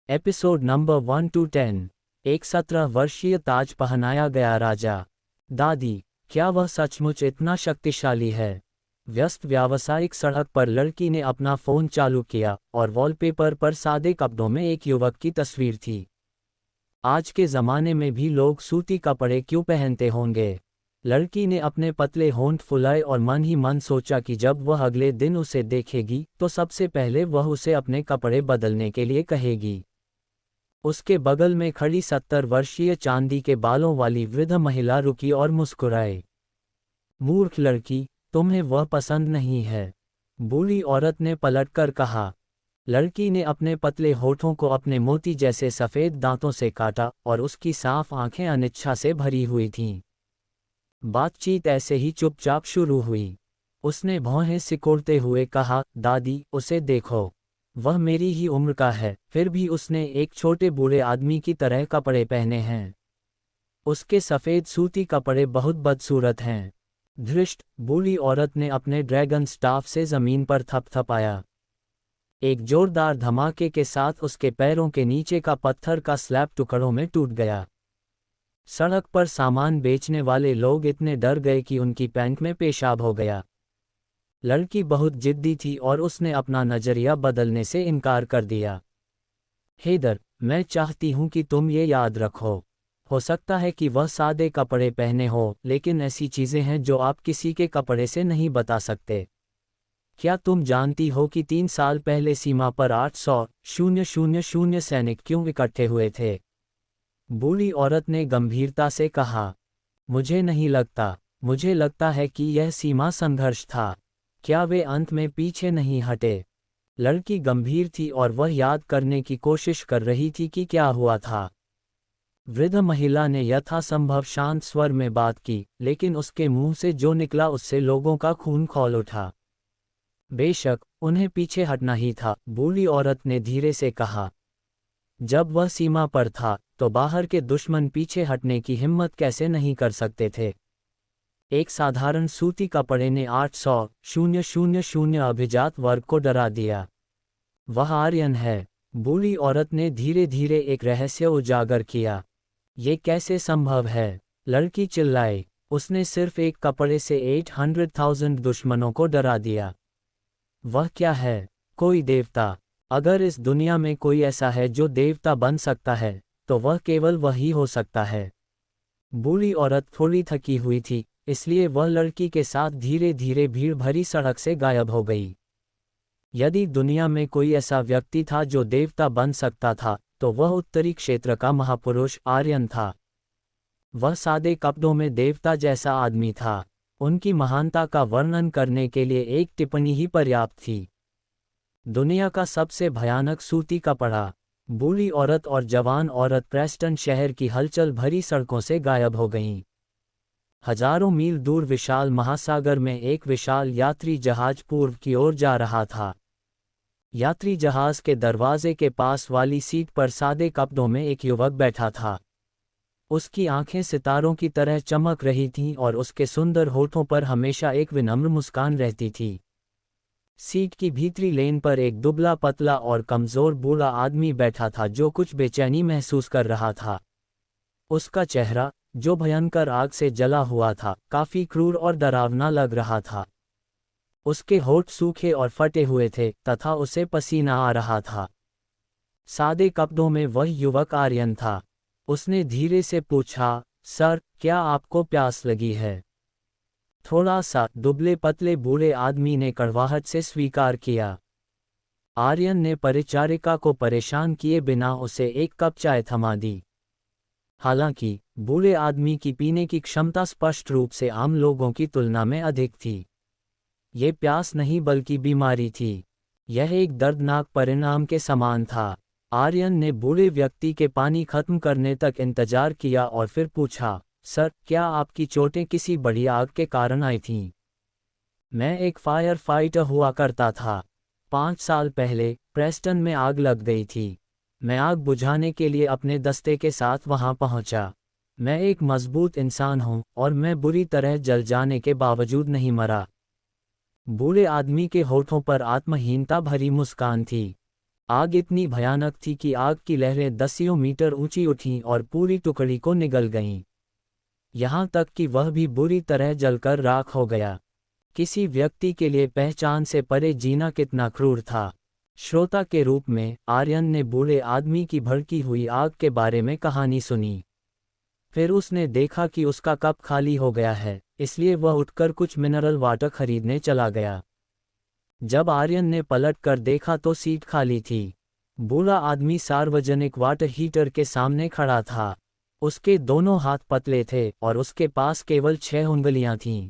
Episode number 1 to 10। एक 17 वर्षीय ताज पहनाया गया राजा। दादी, क्या वह सचमुच इतना शक्तिशाली है? व्यस्त व्यावसायिक सड़क पर लड़की ने अपना फोन चालू किया और वॉलपेपर पर सादे कपड़ों में एक युवक की तस्वीर थी। आज के ज़माने में भी लोग सूती कपड़े क्यों पहनते होंगे? लड़की ने अपने पतले होंठ फुलाए और मन ही मन सोचा कि जब वह अगले दिन उसे देखेगी तो सबसे पहले वह उसे अपने कपड़े बदलने के लिए कहेगी। उसके बगल में खड़ी 70 वर्षीय चांदी के बालों वाली वृद्ध महिला रुकी और मुस्कुराए। मूर्ख लड़की, तुम्हें वह पसंद नहीं है, बूढ़ी औरत ने पलटकर कहा। लड़की ने अपने पतले होठों को अपने मोती जैसे सफ़ेद दांतों से काटा और उसकी साफ आंखें अनिच्छा से भरी हुई थीं। बातचीत ऐसे ही चुपचाप शुरू हुई। उसने भौहें सिकोड़ते हुए कहा, दादी, उसे देखो, वह मेरी ही उम्र का है, फिर भी उसने एक छोटे बूढ़े आदमी की तरह कपड़े पहने हैं। उसके सफ़ेद सूती कपड़े बहुत बदसूरत हैं। धृष्ट, बूढ़ी औरत ने अपने ड्रैगन स्टाफ से ज़मीन पर थपथपाया। एक जोरदार धमाके के साथ उसके पैरों के नीचे का पत्थर का स्लैब टुकड़ों में टूट गया। सड़क पर सामान बेचने वाले लोग इतने डर गए कि उनकी पैंट में पेशाब हो गया। लड़की बहुत जिद्दी थी और उसने अपना नज़रिया बदलने से इनकार कर दिया। हेदर, मैं चाहती हूँ कि तुम ये याद रखो, हो सकता है कि वह सादे कपड़े पहने हो, लेकिन ऐसी चीज़ें हैं जो आप किसी के कपड़े से नहीं बता सकते। क्या तुम जानती हो कि 3 साल पहले सीमा पर 800,000 सैनिक क्यों इकट्ठे हुए थे? बूढ़ी औरत ने गंभीरता से कहा। मुझे नहीं लगता, मुझे लगता है कि यह सीमा संघर्ष था। क्या वे अंत में पीछे नहीं हटे? लड़की गंभीर थी और वह याद करने की कोशिश कर रही थी कि क्या हुआ था। वृद्ध महिला ने यथासंभव शांत स्वर में बात की, लेकिन उसके मुंह से जो निकला उससे लोगों का खून खौल उठा। बेशक, उन्हें पीछे हटना ही था, बूढ़ी औरत ने धीरे से कहा। जब वह सीमा पर था, तो बाहर के दुश्मन पीछे हटने की हिम्मत कैसे नहीं कर सकते थे। एक साधारण सूती कपड़े ने 800,000 अभिजात वर्ग को डरा दिया। वह आर्यन है। बूढ़ी औरत ने धीरे धीरे एक रहस्य उजागर किया। ये कैसे संभव है? लड़की चिल्लाई। उसने सिर्फ एक कपड़े से 800,000 दुश्मनों को डरा दिया। वह क्या है? कोई देवता। अगर इस दुनिया में कोई ऐसा है जो देवता बन सकता है, तो वह केवल वही हो सकता है। बूढ़ी औरत थोड़ी थकी हुई थी, इसलिए वह लड़की के साथ धीरे धीरे भीड़ भरी सड़क से गायब हो गई। यदि दुनिया में कोई ऐसा व्यक्ति था जो देवता बन सकता था, तो वह उत्तरी क्षेत्र का महापुरुष आर्यन था। वह सादे कपड़ों में देवता जैसा आदमी था। उनकी महानता का वर्णन करने के लिए एक टिप्पणी ही पर्याप्त थी। दुनिया का सबसे भयानक सूती कपड़ा। बूढ़ी औरत और जवान औरत प्रेस्टन शहर की हलचल भरी सड़कों से गायब हो गईं। हजारों मील दूर विशाल महासागर में एक विशाल यात्री जहाज पूर्व की ओर जा रहा था। यात्री जहाज के दरवाजे के पास वाली सीट पर सादे कपड़ों में एक युवक बैठा था। उसकी आंखें सितारों की तरह चमक रही थीं और उसके सुंदर होठों पर हमेशा एक विनम्र मुस्कान रहती थी। सीट की भीतरी लेन पर एक दुबला पतला और कमज़ोर बूढ़ा आदमी बैठा था जो कुछ बेचैनी महसूस कर रहा था। उसका चेहरा, जो भयंकर आग से जला हुआ था, काफी क्रूर और डरावना लग रहा था। उसके होठ सूखे और फटे हुए थे तथा उसे पसीना आ रहा था। सादे कपड़ों में वह युवक आर्यन था। उसने धीरे से पूछा, सर, क्या आपको प्यास लगी है? थोड़ा सा, दुबले पतले बूढ़े आदमी ने कड़वाहट से स्वीकार किया। आर्यन ने परिचारिका को परेशान किए बिना उसे एक कप चाय थमा दी। हालांकि बूढ़े आदमी की पीने की क्षमता स्पष्ट रूप से आम लोगों की तुलना में अधिक थी। ये प्यास नहीं बल्कि बीमारी थी। यह एक दर्दनाक परिणाम के समान था। आर्यन ने बूढ़े व्यक्ति के पानी खत्म करने तक इंतजार किया और फिर पूछा, सर, क्या आपकी चोटें किसी बड़ी आग के कारण आई थीं? मैं एक फायर फाइटर हुआ करता था। 5 साल पहले प्रेस्टन में आग लग गई थी। मैं आग बुझाने के लिए अपने दस्ते के साथ वहां पहुंचा। मैं एक मजबूत इंसान हूं और मैं बुरी तरह जल जाने के बावजूद नहीं मरा। बूढ़े आदमी के होठों पर आत्महीनता भरी मुस्कान थी। आग इतनी भयानक थी कि आग की लहरें दसियों मीटर ऊंची उठीं और पूरी टुकड़ी को निगल गईं। यहाँ तक कि वह भी बुरी तरह जलकर राख हो गया। किसी व्यक्ति के लिए पहचान से परे जीना कितना क्रूर था। श्रोता के रूप में आर्यन ने बूढ़े आदमी की भड़की हुई आग के बारे में कहानी सुनी। फिर उसने देखा कि उसका कप खाली हो गया है, इसलिए वह उठकर कुछ मिनरल वाटर खरीदने चला गया। जब आर्यन ने पलट कर देखा तो सीट खाली थी। बूढ़ा आदमी सार्वजनिक वाटर हीटर के सामने खड़ा था। उसके दोनों हाथ पतले थे और उसके पास केवल 6 उंगलियां थीं।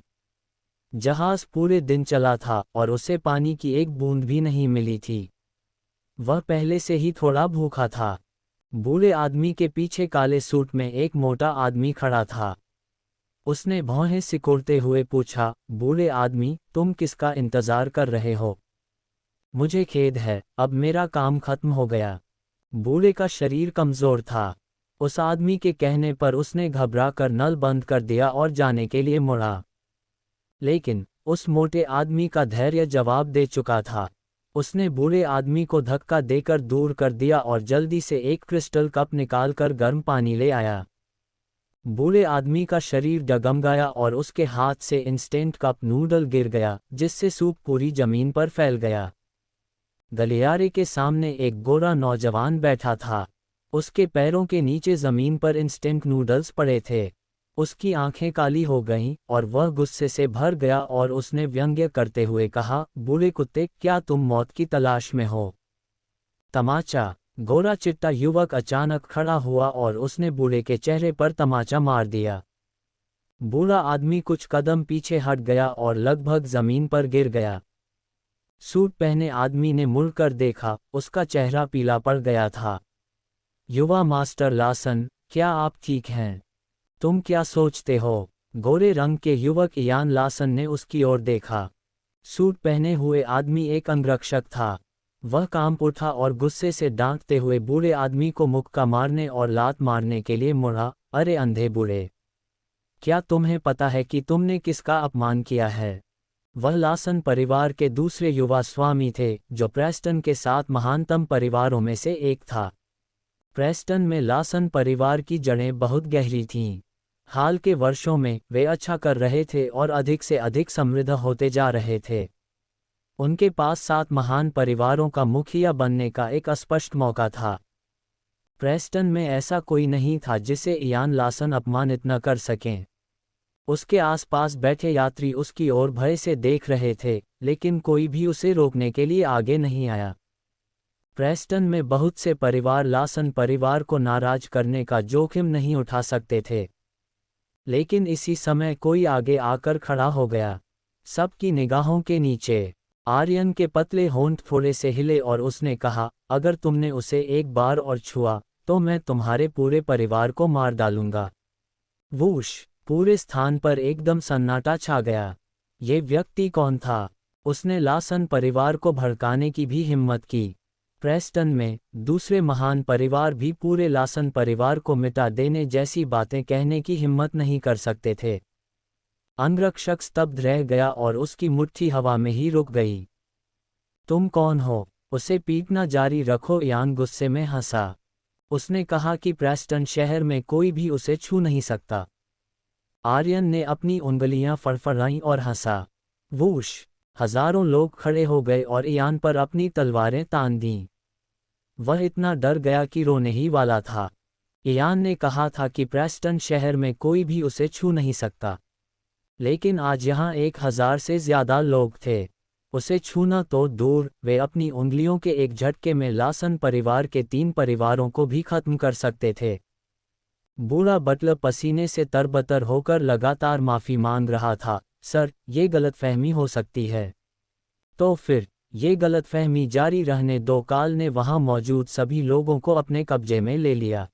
जहाज पूरे दिन चला था और उसे पानी की एक बूंद भी नहीं मिली थी। वह पहले से ही थोड़ा भूखा था। बूढ़े आदमी के पीछे काले सूट में एक मोटा आदमी खड़ा था। उसने भौहें सिकोड़ते हुए पूछा, बूढ़े आदमी, तुम किसका इंतजार कर रहे हो? मुझे खेद है, अब मेरा काम खत्म हो गया। बूढ़े का शरीर कमजोर था। उस आदमी के कहने पर उसने घबरा कर नल बंद कर दिया और जाने के लिए मुड़ा। लेकिन उस मोटे आदमी का धैर्य जवाब दे चुका था। उसने बूढ़े आदमी को धक्का देकर दूर कर दिया और जल्दी से एक क्रिस्टल कप निकालकर गर्म पानी ले आया। बूढ़े आदमी का शरीर डगमगाया और उसके हाथ से इंस्टेंट कप नूडल गिर गया, जिससे सूप पूरी जमीन पर फैल गया। गलियारे के सामने एक गोरा नौजवान बैठा था। उसके पैरों के नीचे जमीन पर इंस्टेंट नूडल्स पड़े थे। उसकी आंखें काली हो गईं और वह गुस्से से भर गया और उसने व्यंग्य करते हुए कहा, बूढ़े कुत्ते, क्या तुम मौत की तलाश में हो? तमाचा। गोरा चिट्टा युवक अचानक खड़ा हुआ और उसने बूढ़े के चेहरे पर तमाचा मार दिया। बूढ़ा आदमी कुछ कदम पीछे हट गया और लगभग जमीन पर गिर गया। सूट पहने आदमी ने मुड़कर देखा, उसका चेहरा पीला पड़ गया था। युवा मास्टर लासन, क्या आप ठीक हैं? तुम क्या सोचते हो? गोरे रंग के युवक इयान लासन ने उसकी ओर देखा। सूट पहने हुए आदमी एक अंगरक्षक था। वह कांप उठा और गुस्से से डांटते हुए बूढ़े आदमी को मुक्का मारने और लात मारने के लिए मुड़ा। अरे अंधे बूढ़े, क्या तुम्हें पता है कि तुमने किसका अपमान किया है? वह लासन परिवार के दूसरे युवा स्वामी थे, जो प्रेस्टन के 7 महानतम परिवारों में से एक था। प्रेस्टन में लासन परिवार की जड़ें बहुत गहरी थीं। हाल के वर्षों में वे अच्छा कर रहे थे और अधिक से अधिक समृद्ध होते जा रहे थे। उनके पास 7 महान परिवारों का मुखिया बनने का एक स्पष्ट मौका था। प्रेस्टन में ऐसा कोई नहीं था जिसे इयान लासन अपमानित न कर सकें। उसके आसपास बैठे यात्री उसकी ओर भय से देख रहे थे, लेकिन कोई भी उसे रोकने के लिए आगे नहीं आया। प्रेस्टन में बहुत से परिवार लासन परिवार को नाराज करने का जोखिम नहीं उठा सकते थे, लेकिन इसी समय कोई आगे आकर खड़ा हो गया। सबकी निगाहों के नीचे आर्यन के पतले होंठ थोड़े से हिले और उसने कहा, अगर तुमने उसे एक बार और छुआ तो मैं तुम्हारे पूरे परिवार को मार डालूंगा। वूश! पूरे स्थान पर एकदम सन्नाटा छा गया। ये व्यक्ति कौन था? उसने लासन परिवार को भड़काने की भी हिम्मत की। प्रेस्टन में दूसरे महान परिवार भी पूरे लासन परिवार को मिटा देने जैसी बातें कहने की हिम्मत नहीं कर सकते थे। अंगरक्षक स्तब्ध रह गया और उसकी मुट्ठी हवा में ही रुक गई। तुम कौन हो? उसे पीटना जारी रखो, इयान गुस्से में हंसा। उसने कहा कि प्रेस्टन शहर में कोई भी उसे छू नहीं सकता। आर्यन ने अपनी उंगलियां फड़फड़ाईं और हंसा। वूश! हजारों लोग खड़े हो गए और इयान पर अपनी तलवारें तान दीं। वह इतना डर गया कि रोने ही वाला था। इयान ने कहा था कि प्रेस्टन शहर में कोई भी उसे छू नहीं सकता, लेकिन आज यहाँ 1000 से ज्यादा लोग थे। उसे छूना तो दूर, वे अपनी उंगलियों के एक झटके में लासन परिवार के 3 परिवारों को भी खत्म कर सकते थे। बूढ़ा बटलर पसीने से तरबतर होकर लगातार माफी मांग रहा था। सर, ये गलतफहमी हो सकती है। तो फिर ये गलतफहमी जारी रहने दो। काल ने वहां मौजूद सभी लोगों को अपने कब्जे में ले लिया।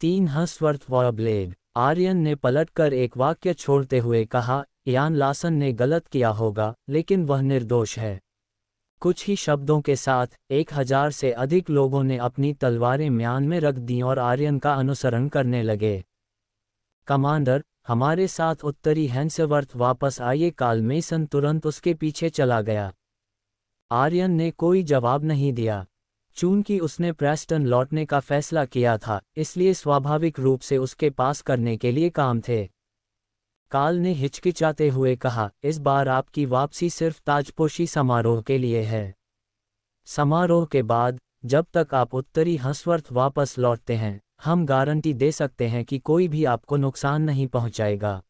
3 हंसवर्थ वॉयब्लेड। आर्यन ने पलटकर एक वाक्य छोड़ते हुए कहा, इयान लासन ने गलत किया होगा, लेकिन वह निर्दोष है। कुछ ही शब्दों के साथ 1000 से अधिक लोगों ने अपनी तलवारें म्यान में रख दीं और आर्यन का अनुसरण करने लगे। कमांडर, हमारे साथ उत्तरी हैंसवर्थ वापस आइए। काल मेसन तुरंत उसके पीछे चला गया। आर्यन ने कोई जवाब नहीं दिया। चूंकि उसने प्रेस्टन लौटने का फैसला किया था, इसलिए स्वाभाविक रूप से उसके पास करने के लिए काम थे। काल ने हिचकिचाते हुए कहा, इस बार आपकी वापसी सिर्फ ताजपोशी समारोह के लिए है। समारोह के बाद, जब तक आप उत्तरी हंसवर्थ वापस लौटते हैं, हम गारंटी दे सकते हैं कि कोई भी आपको नुकसान नहीं पहुंचाएगा।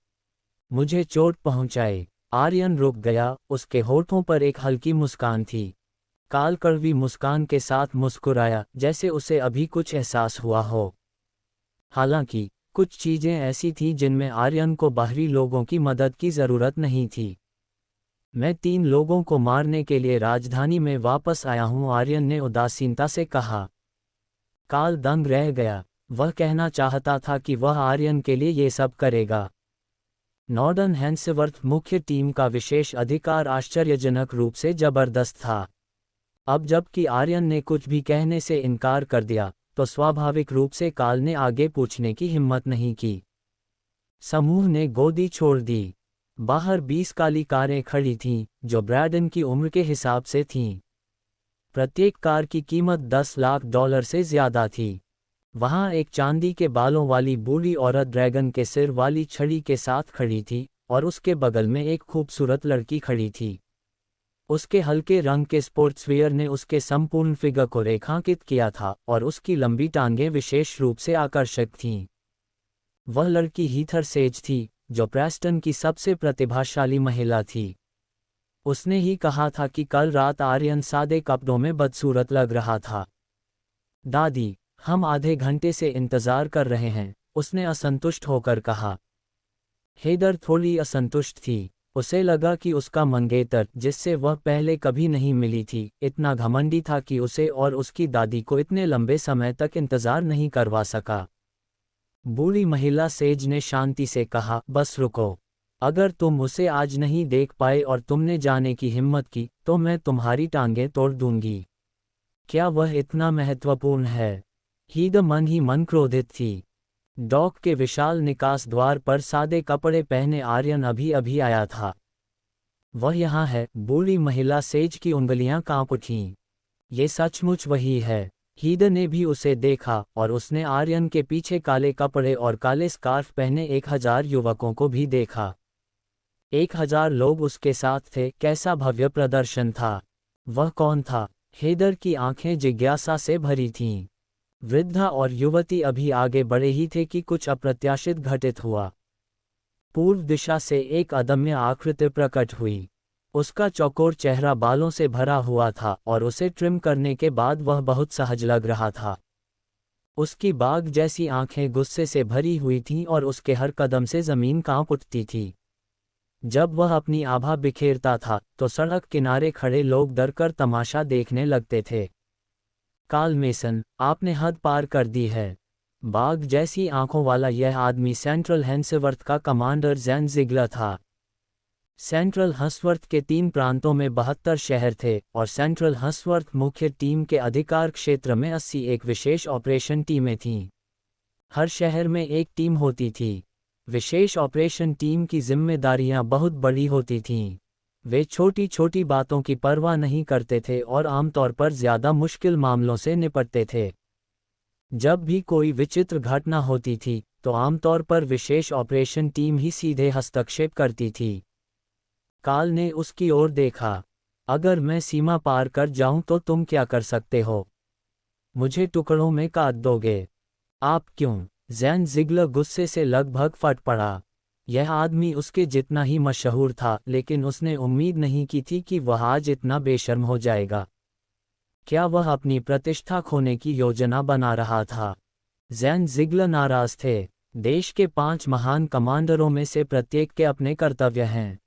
मुझे चोट पहुंचाए। आर्यन रुक गया, उसके होठों पर एक हल्की मुस्कान थी। काल कड़वी मुस्कान के साथ मुस्कुराया, जैसे उसे अभी कुछ एहसास हुआ हो। हालांकि कुछ चीजें ऐसी थीं जिनमें आर्यन को बाहरी लोगों की मदद की जरूरत नहीं थी। मैं 3 लोगों को मारने के लिए राजधानी में वापस आया हूं, आर्यन ने उदासीनता से कहा। काल दंग रह गया। वह कहना चाहता था कि वह आर्यन के लिए ये सब करेगा। नॉर्डन हैंसवर्थ मुख्य टीम का विशेष अधिकार आश्चर्यजनक रूप से जबरदस्त था। अब जबकि आर्यन ने कुछ भी कहने से इनकार कर दिया, तो स्वाभाविक रूप से काल ने आगे पूछने की हिम्मत नहीं की। समूह ने गोदी छोड़ दी। बाहर 20 काली कारें खड़ी थीं, जो ब्रैडन की उम्र के हिसाब से थीं। प्रत्येक कार की कीमत $10 लाख से ज्यादा थी। वहां एक चांदी के बालों वाली बूढ़ी औरत ड्रैगन के सिर वाली छड़ी के साथ खड़ी थी, और उसके बगल में एक खूबसूरत लड़की खड़ी थी। उसके हल्के रंग के स्पोर्ट्सवियर ने उसके संपूर्ण फिगर को रेखांकित किया था, और उसकी लंबी टांगें विशेष रूप से आकर्षक थीं। वह लड़की हीथर सेज थी, जो प्रेस्टन की सबसे प्रतिभाशाली महिला थी। उसने ही कहा था कि कल रात आर्यन सादे कपड़ों में बदसूरत लग रहा था। दादी, हम आधे घंटे से इंतजार कर रहे हैं, उसने असंतुष्ट होकर कहा। हेदर थोड़ी असंतुष्ट थी। उसे लगा कि उसका मंगेतर, जिससे वह पहले कभी नहीं मिली थी, इतना घमंडी था कि उसे और उसकी दादी को इतने लंबे समय तक इंतजार नहीं करवा सका। बूढ़ी महिला सेज ने शांति से कहा, बस रुको। अगर तुम उसे आज नहीं देख पाए और तुमने जाने की हिम्मत की, तो मैं तुम्हारी टांगें तोड़ दूंगी। क्या वह इतना महत्वपूर्ण है? हीद मन ही मन क्रोधित थी। डॉक के विशाल निकास द्वार पर सादे कपड़े पहने आर्यन अभी अभी आया था। वह यहाँ है। बूढ़ी महिला सेज की उंगलियां कांप उठीं। ये सचमुच वही है। हीद ने भी उसे देखा, और उसने आर्यन के पीछे काले कपड़े और काले स्कार्फ पहने 1000 युवकों को भी देखा। 1000 लोग उसके साथ थे। कैसा भव्य प्रदर्शन था! वह कौन था? हेदर की आंखें जिज्ञासा से भरी थीं। वृद्धा और युवती अभी आगे बढ़े ही थे कि कुछ अप्रत्याशित घटित हुआ। पूर्व दिशा से एक अदम्य आकृति प्रकट हुई। उसका चौकोर चेहरा बालों से भरा हुआ था, और उसे ट्रिम करने के बाद वह बहुत सहज लग रहा था। उसकी बाघ जैसी आंखें गुस्से से भरी हुई थीं, और उसके हर कदम से जमीन कांप उठती थी। जब वह अपनी आभा बिखेरता था, तो सड़क किनारे खड़े लोग डरकर तमाशा देखने लगते थे। काल मेसन, आपने हद पार कर दी है। बाघ जैसी आंखों वाला यह आदमी सेंट्रल हैंसवर्थ का कमांडर जैन जिगलर था। सेंट्रल हंसवर्थ के 3 प्रांतों में 72 शहर थे, और सेंट्रल हंसवर्थ मुख्य टीम के अधिकार क्षेत्र में 80 एक विशेष ऑपरेशन टीमें थीं। हर शहर में एक टीम होती थी। विशेष ऑपरेशन टीम की जिम्मेदारियां बहुत बड़ी होती थीं। वे छोटी छोटी बातों की परवाह नहीं करते थे और आमतौर पर ज्यादा मुश्किल मामलों से निपटते थे। जब भी कोई विचित्र घटना होती थी, तो आमतौर पर विशेष ऑपरेशन टीम ही सीधे हस्तक्षेप करती थी। काल ने उसकी ओर देखा। अगर मैं सीमा पार कर जाऊं तो तुम क्या कर सकते हो? मुझे टुकड़ों में काट दोगे। आप क्यों? जैन जिगलर गुस्से से लगभग फट पड़ा। यह आदमी उसके जितना ही मशहूर था, लेकिन उसने उम्मीद नहीं की थी कि वह आज इतना बेशर्म हो जाएगा। क्या वह अपनी प्रतिष्ठा खोने की योजना बना रहा था? जैन जिगलर नाराज थे। देश के 5 महान कमांडरों में से प्रत्येक के अपने कर्तव्य हैं।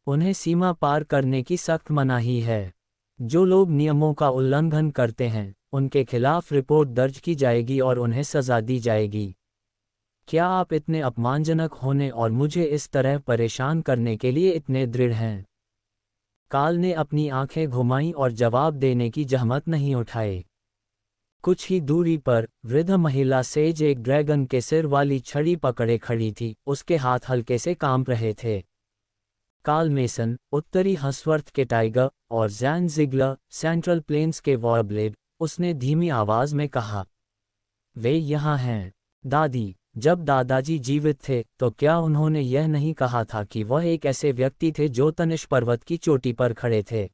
उन्हें सीमा पार करने की सख्त मनाही है। जो लोग नियमों का उल्लंघन करते हैं, उनके खिलाफ रिपोर्ट दर्ज की जाएगी और उन्हें सजा दी जाएगी। क्या आप इतने अपमानजनक होने और मुझे इस तरह परेशान करने के लिए इतने दृढ़ हैं? काल ने अपनी आंखें घुमाईं और जवाब देने की जहमत नहीं उठाई। कुछ ही दूरी पर वृद्ध महिला सेज एक ड्रैगन के सिर वाली छड़ी पकड़े खड़ी थी। उसके हाथ हल्के से कांप रहे थे। काल मेसन, उत्तरी हंसवर्थ के टाइगर, और जैन जिगलर, सेंट्रल प्लेन्स के वॉरब्लेड, उसने धीमी आवाज में कहा। वे यहाँ हैं। दादी, जब दादाजी जीवित थे तो क्या उन्होंने यह नहीं कहा था कि वह एक ऐसे व्यक्ति थे जो तनिष पर्वत की चोटी पर खड़े थे?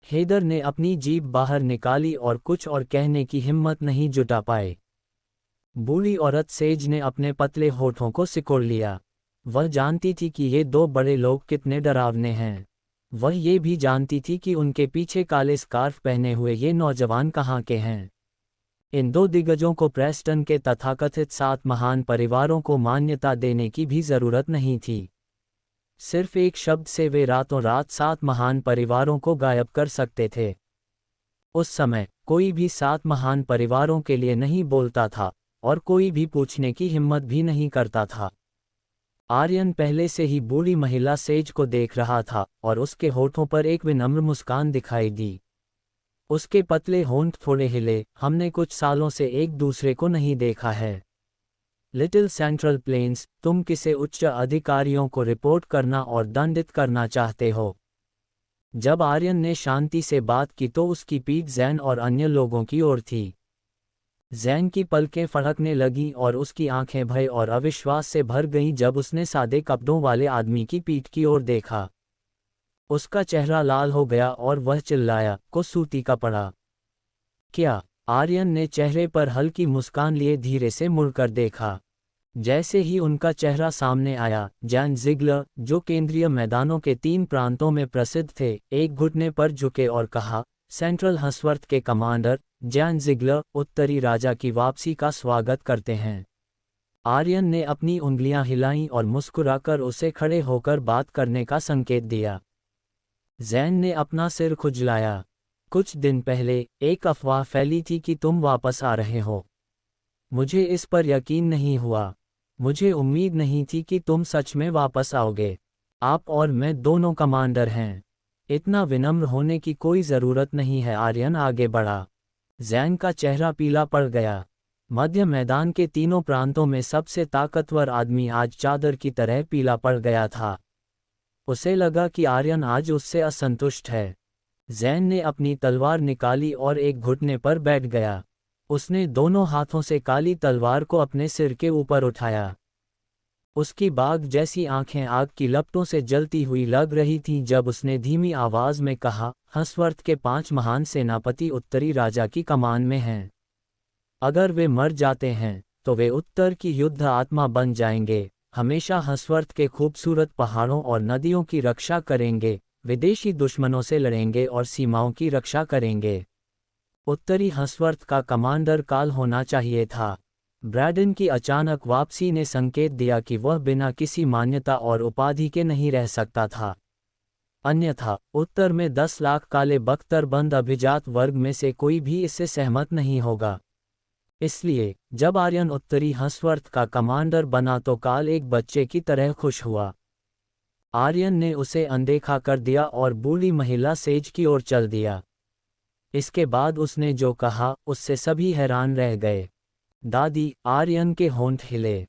हेदर ने अपनी जीभ बाहर निकाली और कुछ और कहने की हिम्मत नहीं जुटा पाए। बूढ़ी औरत सेज ने अपने पतले होठों को सिकोड़ लिया। वह जानती थी कि ये दो बड़े लोग कितने डरावने हैं। वह ये भी जानती थी कि उनके पीछे काले स्कार्फ पहने हुए ये नौजवान कहाँ के हैं। इन दो दिग्गजों को प्रेस्टन के तथाकथित 7 महान परिवारों को मान्यता देने की भी जरूरत नहीं थी। सिर्फ एक शब्द से वे रातों रात 7 महान परिवारों को गायब कर सकते थे। उस समय कोई भी 7 महान परिवारों के लिए नहीं बोलता था और कोई भी पूछने की हिम्मत भी नहीं करता था। आर्यन पहले से ही बूढ़ी महिला सेज को देख रहा था और उसके होठों पर एक विनम्र मुस्कान दिखाई दी। उसके पतले होंठ थोड़े हिले। हमने कुछ सालों से एक दूसरे को नहीं देखा है। लिटिल सेंट्रल प्लेन्स, तुम किसे उच्च अधिकारियों को रिपोर्ट करना और दंडित करना चाहते हो? जब आर्यन ने शांति से बात की तो उसकी पीठ जैन और अन्य लोगों की ओर थी। जैन की पलकें फड़कने लगीं और उसकी आंखें भय और अविश्वास से भर गईं जब उसने सादे कपड़ों वाले आदमी की पीठ की ओर देखा। उसका चेहरा लाल हो गया और वह चिल्लाया, को सूती का पड़ा। क्या? आर्यन ने चेहरे पर हल्की मुस्कान लिए धीरे से मुड़कर देखा। जैसे ही उनका चेहरा सामने आया, जैन जिगलर, जो केंद्रीय मैदानों के 3 प्रांतों में प्रसिद्ध थे, एक घुटने पर झुके और कहा, सेंट्रल हंसवर्थ के कमांडर जैन जिगलर उत्तरी राजा की वापसी का स्वागत करते हैं। आर्यन ने अपनी उंगलियां हिलाईं और मुस्कुराकर उसे खड़े होकर बात करने का संकेत दिया। जैन ने अपना सिर खुजलाया। कुछ दिन पहले एक अफवाह फैली थी कि तुम वापस आ रहे हो। मुझे इस पर यकीन नहीं हुआ। मुझे उम्मीद नहीं थी कि तुम सच में वापस आओगे। आप और मैं दोनों कमांडर हैं। इतना विनम्र होने की कोई ज़रूरत नहीं है। आर्यन आगे बढ़ा। जैन का चेहरा पीला पड़ गया। मध्य मैदान के तीनों प्रांतों में सबसे ताकतवर आदमी आज चादर की तरह पीला पड़ गया था। उसे लगा कि आर्यन आज उससे असंतुष्ट है। जैन ने अपनी तलवार निकाली और एक घुटने पर बैठ गया। उसने दोनों हाथों से काली तलवार को अपने सिर के ऊपर उठाया। उसकी बाघ जैसी आंखें आग की लपटों से जलती हुई लग रही थीं जब उसने धीमी आवाज में कहा, हंसवर्थ के 5 महान सेनापति उत्तरी राजा की कमान में हैं। अगर वे मर जाते हैं तो वे उत्तर की युद्ध आत्मा बन जाएंगे, हमेशा हंसवर्थ के खूबसूरत पहाड़ों और नदियों की रक्षा करेंगे, विदेशी दुश्मनों से लड़ेंगे और सीमाओं की रक्षा करेंगे। उत्तरी हंसवर्थ का कमांडर काल होना चाहिए था। ब्रैडन की अचानक वापसी ने संकेत दिया कि वह बिना किसी मान्यता और उपाधि के नहीं रह सकता था। अन्यथा उत्तर में 10 लाख काले बख्तरबंद अभिजात वर्ग में से कोई भी इससे सहमत नहीं होगा। इसलिए जब आर्यन उत्तरी हंसवर्थ का कमांडर बना तो काल एक बच्चे की तरह खुश हुआ। आर्यन ने उसे अनदेखा कर दिया और बूढ़ी महिला सेज की ओर चल दिया। इसके बाद उसने जो कहा उससे सभी हैरान रह गए। दादी, आर्यन के होंठ हिले।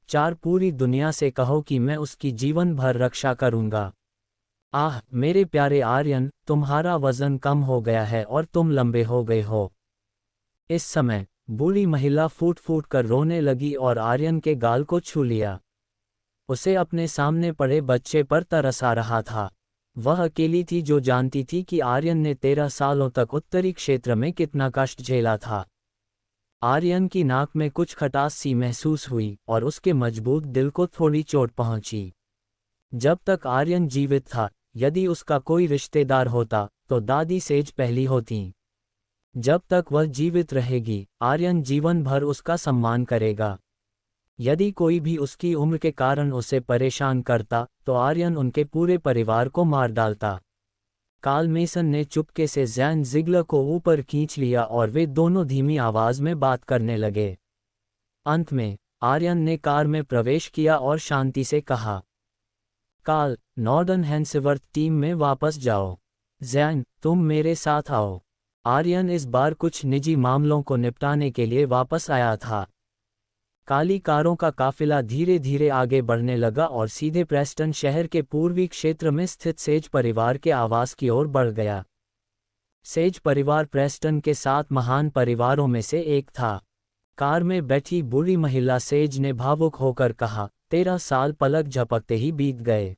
4 पूरी दुनिया से कहो कि मैं उसकी जीवन भर रक्षा करूंगा। आह मेरे प्यारे आर्यन, तुम्हारा वजन कम हो गया है और तुम लंबे हो गए हो। इस समय बूढ़ी महिला फूट फूट कर रोने लगी और आर्यन के गाल को छू लिया। उसे अपने सामने पड़े बच्चे पर तरस आ रहा था। वह अकेली थी जो जानती थी कि आर्यन ने 13 सालों तक उत्तरी क्षेत्र में कितना कष्ट झेला था। आर्यन की नाक में कुछ खटास सी महसूस हुई और उसके मजबूत दिल को थोड़ी चोट पहुंची। जब तक आर्यन जीवित था, यदि उसका कोई रिश्तेदार होता तो दादी सेज पहली होती। जब तक वह जीवित रहेगी, आर्यन जीवन भर उसका सम्मान करेगा। यदि कोई भी उसकी उम्र के कारण उसे परेशान करता तो आर्यन उनके पूरे परिवार को मार डालता। कार्ल मेसन ने चुपके से जैन जिगलर को ऊपर खींच लिया और वे दोनों धीमी आवाज में बात करने लगे। अंत में आर्यन ने कार में प्रवेश किया और शांति से कहा, कार्ल, नॉर्दर्न हेंसवर्थ टीम में वापस जाओ। जैन, तुम मेरे साथ आओ। आर्यन इस बार कुछ निजी मामलों को निपटाने के लिए वापस आया था। काली कारों का काफिला धीरे धीरे आगे बढ़ने लगा और सीधे प्रेस्टन शहर के पूर्वी क्षेत्र में स्थित सेज परिवार के आवास की ओर बढ़ गया। सेज परिवार प्रेस्टन के 7 महान परिवारों में से एक था। कार में बैठी बूढ़ी महिला सेज ने भावुक होकर कहा, 13 साल पलक झपकते ही बीत गए।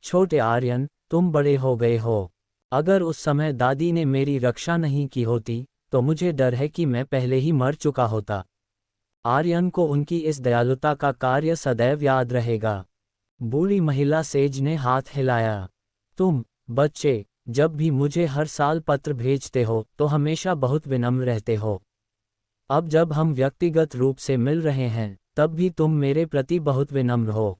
छोटे आर्यन, तुम बड़े हो गए हो। अगर उस समय दादी ने मेरी रक्षा नहीं की होती, तो मुझे डर है कि मैं पहले ही मर चुका होता। आर्यन को उनकी इस दयालुता का कार्य सदैव याद रहेगा। बूढ़ी महिला सेज ने हाथ हिलाया। तुम, बच्चे, जब भी मुझे हर साल पत्र भेजते हो तो हमेशा बहुत विनम्र रहते हो। अब जब हम व्यक्तिगत रूप से मिल रहे हैं, तब भी तुम मेरे प्रति बहुत विनम्र हो।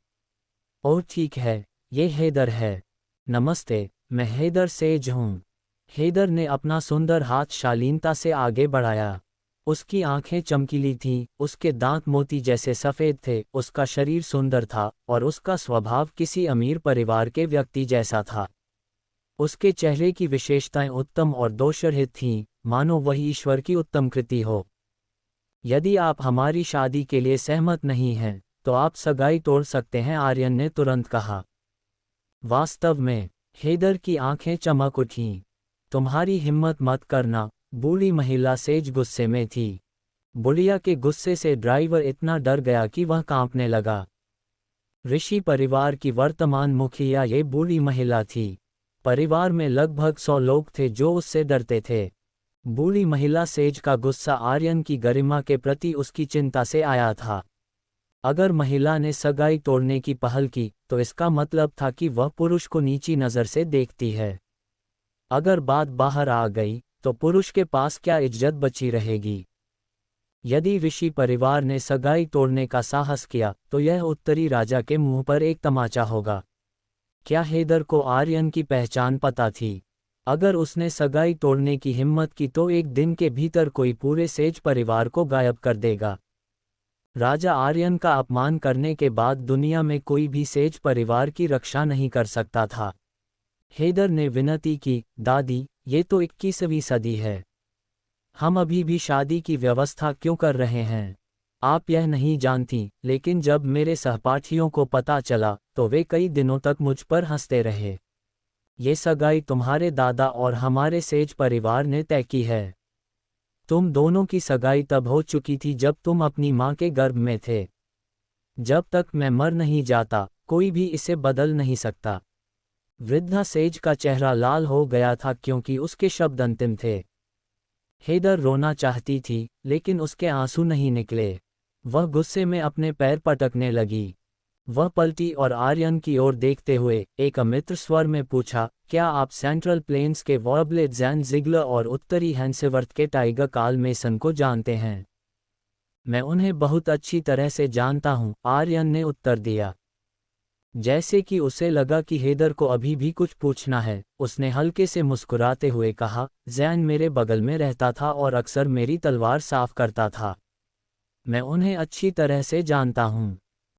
ओह ठीक है, ये हेदर है। नमस्ते, मैं हेदर सेज हूँ। हेदर ने अपना सुंदर हाथ शालीनता से आगे बढ़ाया। उसकी आंखें चमकीली थीं, उसके दांत मोती जैसे सफ़ेद थे, उसका शरीर सुंदर था और उसका स्वभाव किसी अमीर परिवार के व्यक्ति जैसा था। उसके चेहरे की विशेषताएं उत्तम और दोषरहित थीं, मानो वही ईश्वर की उत्तम कृति हो। यदि आप हमारी शादी के लिए सहमत नहीं हैं, तो आप सगाई तोड़ सकते हैं, आर्यन ने तुरंत कहा। वास्तव में, हेदर की आंखें चमक उठीं। तुम्हारी हिम्मत मत करना, बूढ़ी महिला सेज गुस्से में थी। बुढ़िया के गुस्से से ड्राइवर इतना डर गया कि वह कांपने लगा। ऋषि परिवार की वर्तमान मुखिया ये बूढ़ी महिला थी। परिवार में लगभग 100 लोग थे जो उससे डरते थे। बूढ़ी महिला सेज का गुस्सा आर्यन की गरिमा के प्रति उसकी चिंता से आया था। अगर महिला ने सगाई तोड़ने की पहल की, तो इसका मतलब था कि वह पुरुष को नीची नज़र से देखती है। अगर बात बाहर आ गई, तो पुरुष के पास क्या इज्जत बची रहेगी। यदि ऋषि परिवार ने सगाई तोड़ने का साहस किया, तो यह उत्तरी राजा के मुंह पर एक तमाचा होगा। क्या हेदर को आर्यन की पहचान पता थी? अगर उसने सगाई तोड़ने की हिम्मत की तो एक दिन के भीतर कोई पूरे सेज परिवार को गायब कर देगा। राजा आर्यन का अपमान करने के बाद दुनिया में कोई भी सेज परिवार की रक्षा नहीं कर सकता था। हेदर ने विनती की, दादी, ये तो 21वीं सदी है। हम अभी भी शादी की व्यवस्था क्यों कर रहे हैं? आप यह नहीं जानती, लेकिन जब मेरे सहपाठियों को पता चला, तो वे कई दिनों तक मुझ पर हंसते रहे। ये सगाई तुम्हारे दादा और हमारे सेज परिवार ने तय की है। तुम दोनों की सगाई तब हो चुकी थी जब तुम अपनी माँ के गर्भ में थे। जब तक मैं मर नहीं जाता, कोई भी इसे बदल नहीं सकता। वृद्धा सेज का चेहरा लाल हो गया था क्योंकि उसके शब्द अंतिम थे। हेदर रोना चाहती थी, लेकिन उसके आंसू नहीं निकले। वह गुस्से में अपने पैर पटकने लगी। वह पलटी और आर्यन की ओर देखते हुए एक अमित्र स्वर में पूछा, क्या आप सेंट्रल प्लेन्स के वॉर्बलेट ज़ैन ज़िगलर और उत्तरी हैंसेवर्थ के टाइगर कार्ल मेसन को जानते हैं? मैं उन्हें बहुत अच्छी तरह से जानता हूँ, आर्यन ने उत्तर दिया। जैसे कि उसे लगा कि हेदर को अभी भी कुछ पूछना है, उसने हल्के से मुस्कुराते हुए कहा, ज़ैन मेरे बगल में रहता था और अक्सर मेरी तलवार साफ करता था। मैं उन्हें अच्छी तरह से जानता हूँ।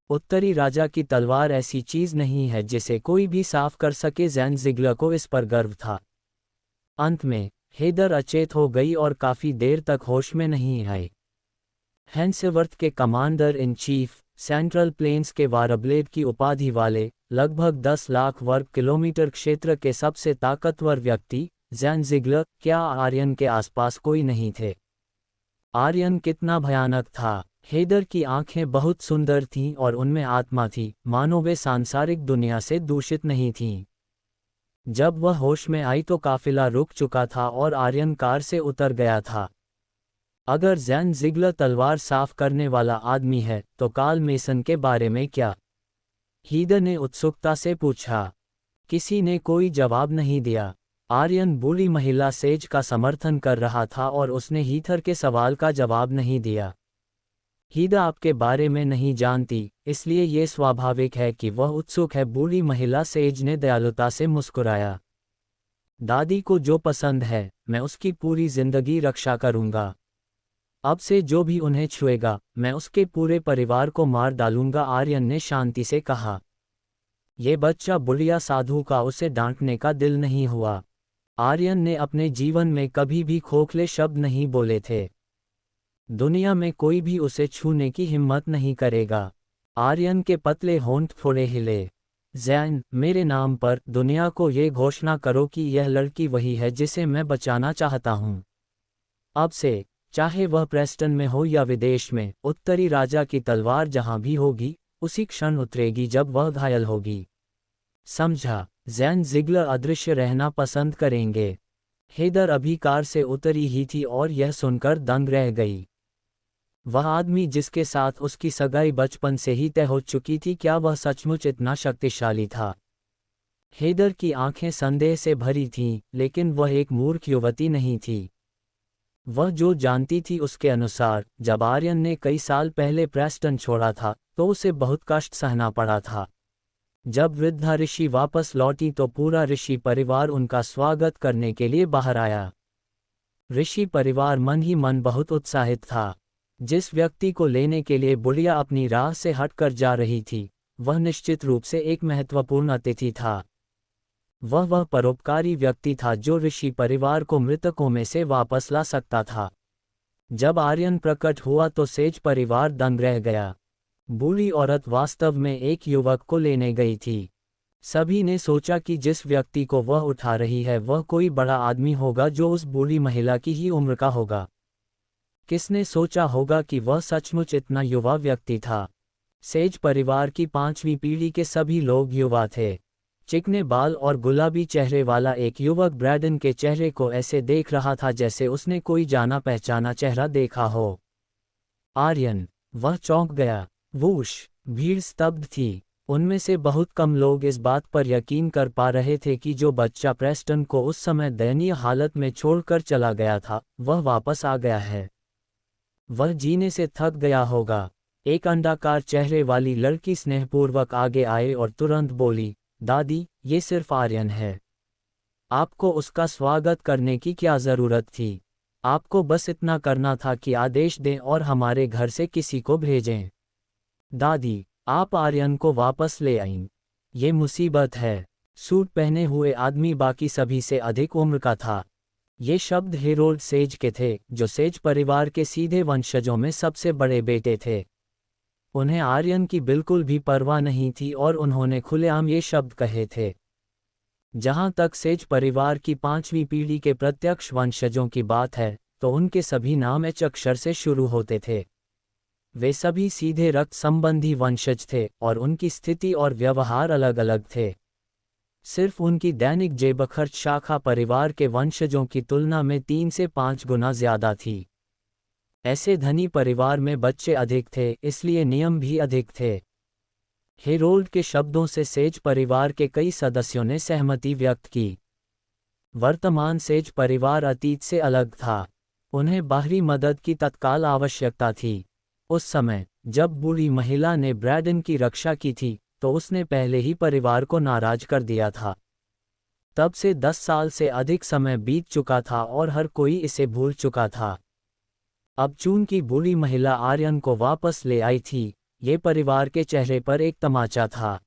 उत्तरी राजा की तलवार ऐसी चीज नहीं है जिसे कोई भी साफ कर सके। ज़ैन ज़िगलर को इस पर गर्व था। अंत में, हेदर अचेत हो गई और काफी देर तक होश में नहीं आई। हैंसेवर्थ के commander in chief, central plains के वारब्लेड की उपाधि वाले, लगभग 10 लाख वर्ग किलोमीटर क्षेत्र के सबसे ताकतवर व्यक्ति, ज़ैन ज़िगलर, क्या आर्यन के आसपास कोई नहीं थे? आर्यन कितना भयानक था। हेदर की आंखें बहुत सुंदर थीं और उनमें आत्मा थी, मानो वे सांसारिक दुनिया से दूषित नहीं थीं। जब वह होश में आई तो काफिला रुक चुका था और आर्यन कार से उतर गया था। अगर ज़ैन ज़िगलर तलवार साफ करने वाला आदमी है, तो कार्ल मेसन के बारे में क्या? हेदर ने उत्सुकता से पूछा। किसी ने कोई जवाब नहीं दिया। आर्यन बूढ़ी महिला सेज का समर्थन कर रहा था और उसने हीथर के सवाल का जवाब नहीं दिया। हेदर आपके बारे में नहीं जानती, इसलिए ये स्वाभाविक है कि वह उत्सुक है। बूढ़ी महिला सेज ने दयालुता से मुस्कुराया। दादी को जो पसंद है, मैं उसकी पूरी जिंदगी रक्षा करूंगा। अब से जो भी उन्हें छुएगा, मैं उसके पूरे परिवार को मार डालूंगा, आर्यन ने शांति से कहा। ये बच्चा बुढ़िया साधु का उसे डांटने का दिल नहीं हुआ। आर्यन ने अपने जीवन में कभी भी खोखले शब्द नहीं बोले थे। दुनिया में कोई भी उसे छूने की हिम्मत नहीं करेगा। आर्यन के पतले होंठ थोड़े हिले। ज़ैन, मेरे नाम पर दुनिया को ये घोषणा करो कि यह लड़की वही है जिसे मैं बचाना चाहता हूँ। अब से, चाहे वह प्रेस्टन में हो या विदेश में, उत्तरी राजा की तलवार जहाँ भी होगी, उसी क्षण उतरेगी जब वह घायल होगी। समझा? ज़ैन ज़िगलर अदृश्य रहना पसंद करेंगे। हेदर अभी कार से उतरी ही थी और यह सुनकर दंग रह गई। वह आदमी जिसके साथ उसकी सगाई बचपन से ही तय हो चुकी थी, क्या वह सचमुच इतना शक्तिशाली था? हेदर की आंखें संदेह से भरी थीं, लेकिन वह एक मूर्ख युवती नहीं थी। वह जो जानती थी उसके अनुसार, जब आर्यन ने कई साल पहले प्रेस्टन छोड़ा था, तो उसे बहुत कष्ट सहना पड़ा था। जब वृद्धा ऋषि वापस लौटी तो पूरा ऋषि परिवार उनका स्वागत करने के लिए बाहर आया। ऋषि परिवार मन ही मन बहुत उत्साहित था। जिस व्यक्ति को लेने के लिए बुढ़िया अपनी राह से हटकर जा रही थी, वह निश्चित रूप से एक महत्वपूर्ण अतिथि था। वह परोपकारी व्यक्ति था जो ऋषि परिवार को मृतकों में से वापस ला सकता था। जब आर्यन प्रकट हुआ तो सेज परिवार दंग रह गया। बूढ़ी औरत वास्तव में एक युवक को लेने गई थी। सभी ने सोचा कि जिस व्यक्ति को वह उठा रही है वह कोई बड़ा आदमी होगा जो उस बूढ़ी महिला की ही उम्र का होगा। किसने सोचा होगा कि वह सचमुच इतना युवा व्यक्ति था? सेज परिवार की 5वीं पीढ़ी के सभी लोग युवा थे। चिकने बाल और गुलाबी चेहरे वाला एक युवक ब्रैडन के चेहरे को ऐसे देख रहा था जैसे उसने कोई जाना पहचाना चेहरा देखा हो। आर्यन, वह चौंक गया। वूश, भीड़ स्तब्ध थी। उनमें से बहुत कम लोग इस बात पर यकीन कर पा रहे थे कि जो बच्चा प्रेस्टन को उस समय दयनीय हालत में छोड़कर चला गया था, वह वापस आ गया है। वह जीने से थक गया होगा। एक अंडाकार चेहरे वाली लड़की स्नेहपूर्वक आगे आए और तुरंत बोली, दादी, ये सिर्फ आर्यन है। आपको उसका स्वागत करने की क्या ज़रूरत थी? आपको बस इतना करना था कि आदेश दें और हमारे घर से किसी को भेजें। दादी, आप आर्यन को वापस ले आईं। ये मुसीबत है। सूट पहने हुए आदमी बाकी सभी से अधिक उम्र का था। ये शब्द हेरोल्ड सेज के थे, जो सेज परिवार के सीधे वंशजों में सबसे बड़े बेटे थे। उन्हें आर्यन की बिल्कुल भी परवाह नहीं थी और उन्होंने खुलेआम ये शब्द कहे थे। जहां तक सेज परिवार की 5वीं पीढ़ी के प्रत्यक्ष वंशजों की बात है, तो उनके सभी नाम एच अक्षर से शुरू होते थे। वे सभी सीधे रक्त संबंधी वंशज थे और उनकी स्थिति और व्यवहार अलग अलग थे। सिर्फ उनकी दैनिक जेबखर्च शाखा परिवार के वंशजों की तुलना में 3 से 5 गुना ज्यादा थी। ऐसे धनी परिवार में बच्चे अधिक थे, इसलिए नियम भी अधिक थे। हेरोल्ड के शब्दों से सेज परिवार के कई सदस्यों ने सहमति व्यक्त की। वर्तमान सेज परिवार अतीत से अलग था। उन्हें बाहरी मदद की तत्काल आवश्यकता थी। उस समय, जब बूढ़ी महिला ने ब्रैडन की रक्षा की थी, तो उसने पहले ही परिवार को नाराज कर दिया था। तब से 10 साल से अधिक समय बीत चुका था और हर कोई इसे भूल चुका था। अब चूंकि बूढ़ी महिला आर्यन को वापस ले आई थी, ये परिवार के चेहरे पर एक तमाचा था।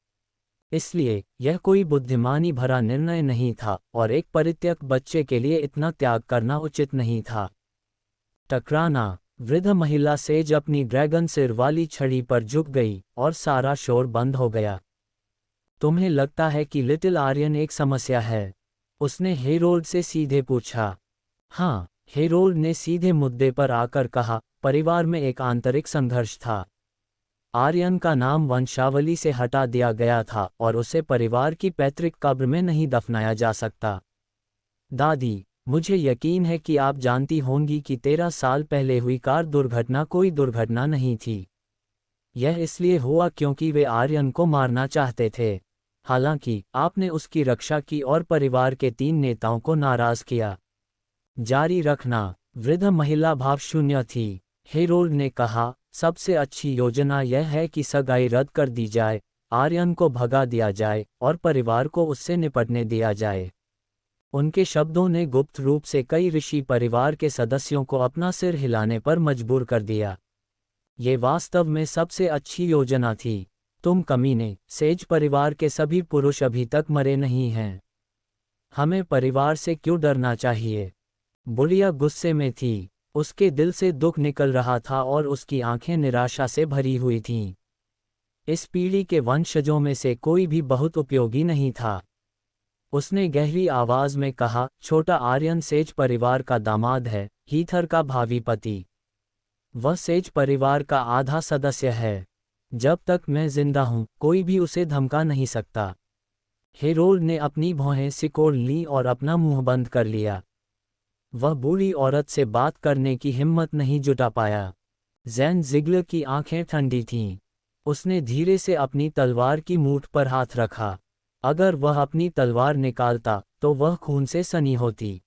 इसलिए, यह कोई बुद्धिमानी भरा निर्णय नहीं था और एक परित्यक्त बच्चे के लिए इतना त्याग करना उचित नहीं था। टकराना। वृद्ध महिला सेज अपनी ड्रैगन सिर वाली छड़ी पर झुक गई और सारा शोर बंद हो गया। तुम्हें लगता है कि लिटिल आर्यन एक समस्या है? उसने हेरोल्ड से सीधे पूछा। हाँ, हेरोल्ड ने सीधे मुद्दे पर आकर कहा, परिवार में एक आंतरिक संघर्ष था। आर्यन का नाम वंशावली से हटा दिया गया था और उसे परिवार की पैतृक कब्र में नहीं दफनाया जा सकता। दादी, मुझे यकीन है कि आप जानती होंगी कि 13 साल पहले हुई कार दुर्घटना कोई दुर्घटना नहीं थी। यह इसलिए हुआ क्योंकि वे आर्यन को मारना चाहते थे। हालांकि, आपने उसकी रक्षा की और परिवार के 3 नेताओं को नाराज किया। जारी रखना। वृद्ध महिला भावशून्य थी। हेरोल्ड ने कहा, सबसे अच्छी योजना यह है कि सगाई रद्द कर दी जाए, आर्यन को भगा दिया जाए और परिवार को उससे निपटने दिया जाए। उनके शब्दों ने गुप्त रूप से कई ऋषि परिवार के सदस्यों को अपना सिर हिलाने पर मजबूर कर दिया। ये वास्तव में सबसे अच्छी योजना थी। तुम कमीने, सेज परिवार के सभी पुरुष अभी तक मरे नहीं हैं। हमें परिवार से क्यों डरना चाहिए? बुढ़िया गुस्से में थी। उसके दिल से दुख निकल रहा था और उसकी आंखें निराशा से भरी हुई थीं। इस पीढ़ी के वंशजों में से कोई भी बहुत उपयोगी नहीं था। उसने गहरी आवाज में कहा, छोटा आर्यन सेज परिवार का दामाद है, हीथर का भावी पति। वह सेज परिवार का आधा सदस्य है। जब तक मैं जिंदा हूं, कोई भी उसे धमका नहीं सकता। हेरोल्ड ने अपनी भौहें सिकोड़ लीं और अपना मुंह बंद कर लिया। वह बूढ़ी औरत से बात करने की हिम्मत नहीं जुटा पाया। ज़ैन ज़िगलर की आंखें ठंडी थीं। उसने धीरे से अपनी तलवार की मूठ पर हाथ रखा। अगर वह अपनी तलवार निकालता तो वह खून से सनी होती।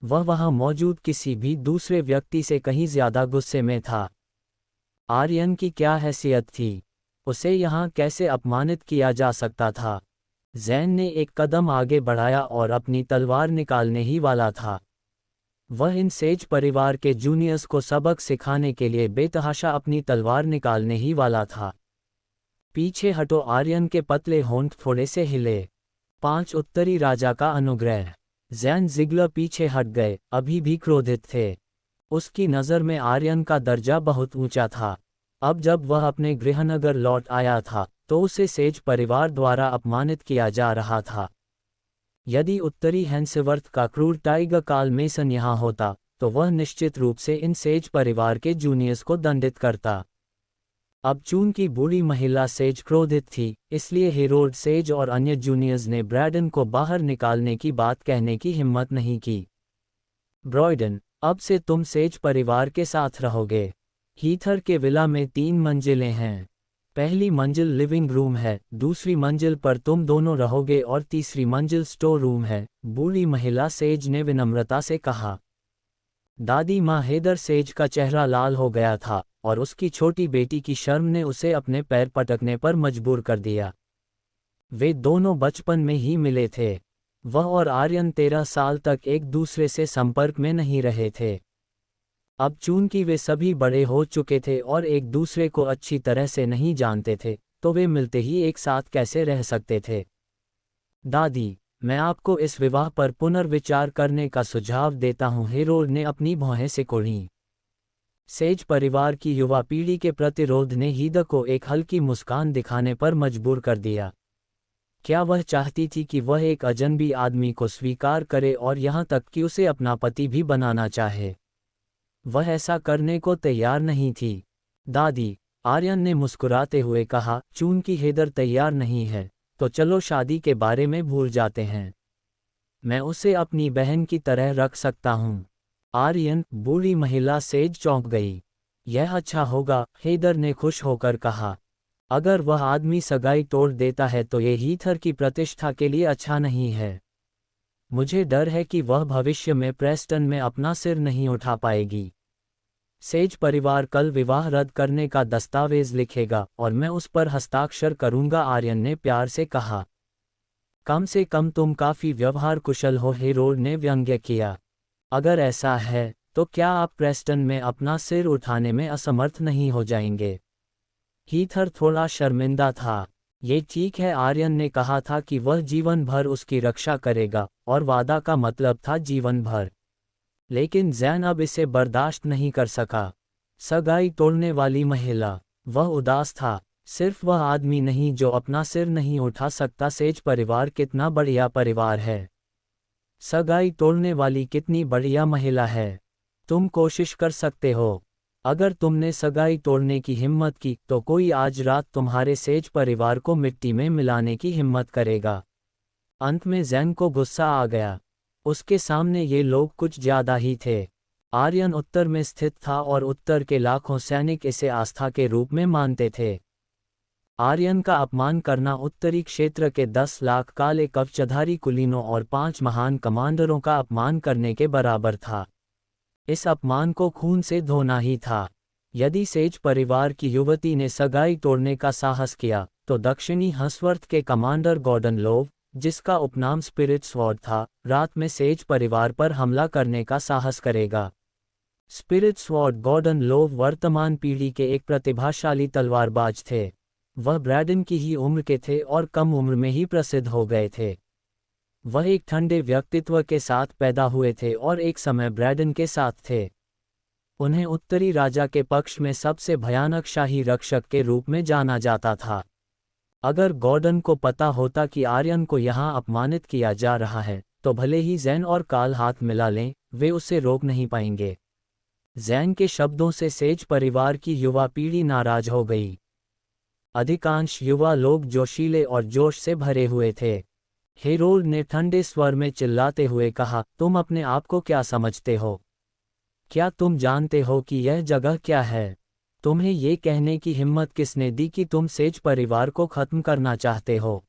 वह वहां मौजूद किसी भी दूसरे व्यक्ति से कहीं ज्यादा गुस्से में था। आर्यन की क्या हैसियत थी? उसे यहाँ कैसे अपमानित किया जा सकता था? ज़ैन ने एक कदम आगे बढ़ाया और अपनी तलवार निकालने ही वाला था। वह इन सेज परिवार के जूनियर्स को सबक सिखाने के लिए बेतहाशा अपनी तलवार निकालने ही वाला था। पीछे हटो। आर्यन के पतले होंठ थोड़े से हिले। 5 उत्तरी राजा का अनुग्रह। ज़ैन ज़िगलर पीछे हट गए, अभी भी क्रोधित थे। उसकी नज़र में आर्यन का दर्जा बहुत ऊंचा था। अब जब वह अपने गृहनगर लौट आया था तो उसे सेज परिवार द्वारा अपमानित किया जा रहा था। यदि उत्तरी हैंसवर्थ का क्रूर टाइगर कार्ल मेसन यहाँ होता तो वह निश्चित रूप से इन सेज परिवार के जूनियर्स को दंडित करता। अब चूंकि बूढ़ी महिला सेज क्रोधित थी, इसलिए हेरोल्ड सेज और अन्य जूनियर्स ने ब्रैडन को बाहर निकालने की बात कहने की हिम्मत नहीं की। ब्रॉयडन, अब से तुम सेज परिवार के साथ रहोगे। हीथर के विला में 3 मंजिलें हैं। पहली मंजिल लिविंग रूम है, दूसरी मंजिल पर तुम दोनों रहोगे और तीसरी मंजिल स्टोर रूम है, बूढ़ी महिला सेज ने विनम्रता से कहा। दादी माँ हेदर सेज का चेहरा लाल हो गया था और उसकी छोटी बेटी की शर्म ने उसे अपने पैर पटकने पर मजबूर कर दिया। वे दोनों बचपन में ही मिले थे। वह और आर्यन 13 साल तक एक दूसरे से संपर्क में नहीं रहे थे। अब चूंकि वे सभी बड़े हो चुके थे और एक दूसरे को अच्छी तरह से नहीं जानते थे, तो वे मिलते ही एक साथ कैसे रह सकते थे? दादी, मैं आपको इस विवाह पर पुनर्विचार करने का सुझाव देता हूं। हेरोल्ड ने अपनी भौहें सिकोड़ी। सेज परिवार की युवा पीढ़ी के प्रतिरोध ने हीदर को एक हल्की मुस्कान दिखाने पर मजबूर कर दिया। क्या वह चाहती थी कि वह एक अजनबी आदमी को स्वीकार करे और यहाँ तक कि उसे अपना पति भी बनाना चाहे? वह ऐसा करने को तैयार नहीं थी। दादी, आर्यन ने मुस्कुराते हुए कहा, चूंकि हेदर तैयार नहीं है तो चलो शादी के बारे में भूल जाते हैं। मैं उसे अपनी बहन की तरह रख सकता हूँ। आर्यन, बूढ़ी महिला सेज चौंक गई। यह अच्छा होगा, हेदर ने खुश होकर कहा। अगर वह आदमी सगाई तोड़ देता है तो ये हीथर की प्रतिष्ठा के लिए अच्छा नहीं है। मुझे डर है कि वह भविष्य में प्रेस्टन में अपना सिर नहीं उठा पाएगी। सेज परिवार कल विवाह रद्द करने का दस्तावेज लिखेगा और मैं उस पर हस्ताक्षर करूंगा, आर्यन ने प्यार से कहा। कम से कम तुम काफी व्यवहार कुशल हो, हेरोल्ड ने व्यंग्य किया। अगर ऐसा है तो क्या आप प्रेस्टन में अपना सिर उठाने में असमर्थ नहीं हो जाएंगे? हीथर थोड़ा शर्मिंदा था। ये ठीक है, आर्यन ने कहा था कि वह जीवन भर उसकी रक्षा करेगा और वादा का मतलब था जीवन भर। लेकिन ज़ैन अब इसे बर्दाश्त नहीं कर सका। सगाई तोड़ने वाली महिला। वह उदास था। सिर्फ वह आदमी नहीं जो अपना सिर नहीं उठा सकता। सेज परिवार कितना बढ़िया परिवार है। सगाई तोड़ने वाली कितनी बढ़िया महिला है। तुम कोशिश कर सकते हो। अगर तुमने सगाई तोड़ने की हिम्मत की तो कोई आज रात तुम्हारे सेज परिवार को मिट्टी में मिलाने की हिम्मत करेगा। अंत में ज़ैन को गुस्सा आ गया। उसके सामने ये लोग कुछ ज्यादा ही थे। आर्यन उत्तर में स्थित था और उत्तर के लाखों सैनिक इसे आस्था के रूप में मानते थे। आर्यन का अपमान करना उत्तरी क्षेत्र के 10 लाख काले कवचधारी कुलीनों और 5 महान कमांडरों का अपमान करने के बराबर था। इस अपमान को खून से धोना ही था। यदि सेज परिवार की युवती ने सगाई तोड़ने का साहस किया तो दक्षिणी हंसवर्थ के कमांडर गॉर्डन लोव, जिसका उपनाम स्पिरिट स्वॉर्ड था, रात में सेज परिवार पर हमला करने का साहस करेगा। स्पिरिट स्वॉर्ड गॉर्डन लोव वर्तमान पीढ़ी के एक प्रतिभाशाली तलवारबाज थे। वह ब्रैडन की ही उम्र के थे और कम उम्र में ही प्रसिद्ध हो गए थे। वह एक ठंडे व्यक्तित्व के साथ पैदा हुए थे और एक समय ब्रैडन के साथ थे। उन्हें उत्तरी राजा के पक्ष में सबसे भयानक शाही रक्षक के रूप में जाना जाता था। अगर गॉर्डन को पता होता कि आर्यन को यहाँ अपमानित किया जा रहा है, तो भले ही ज़ैन और काल हाथ मिला लें, वे उसे रोक नहीं पाएंगे। ज़ैन के शब्दों से सेज परिवार की युवा पीढ़ी नाराज हो गई। अधिकांश युवा लोग जोशीले और जोश से भरे हुए थे। हेरोल्ड ने ठंडे स्वर में चिल्लाते हुए कहा, तुम अपने आप को क्या समझते हो? क्या तुम जानते हो कि यह जगह क्या है? तुम्हें ये कहने की हिम्मत किसने दी कि तुम सेज परिवार को खत्म करना चाहते हो?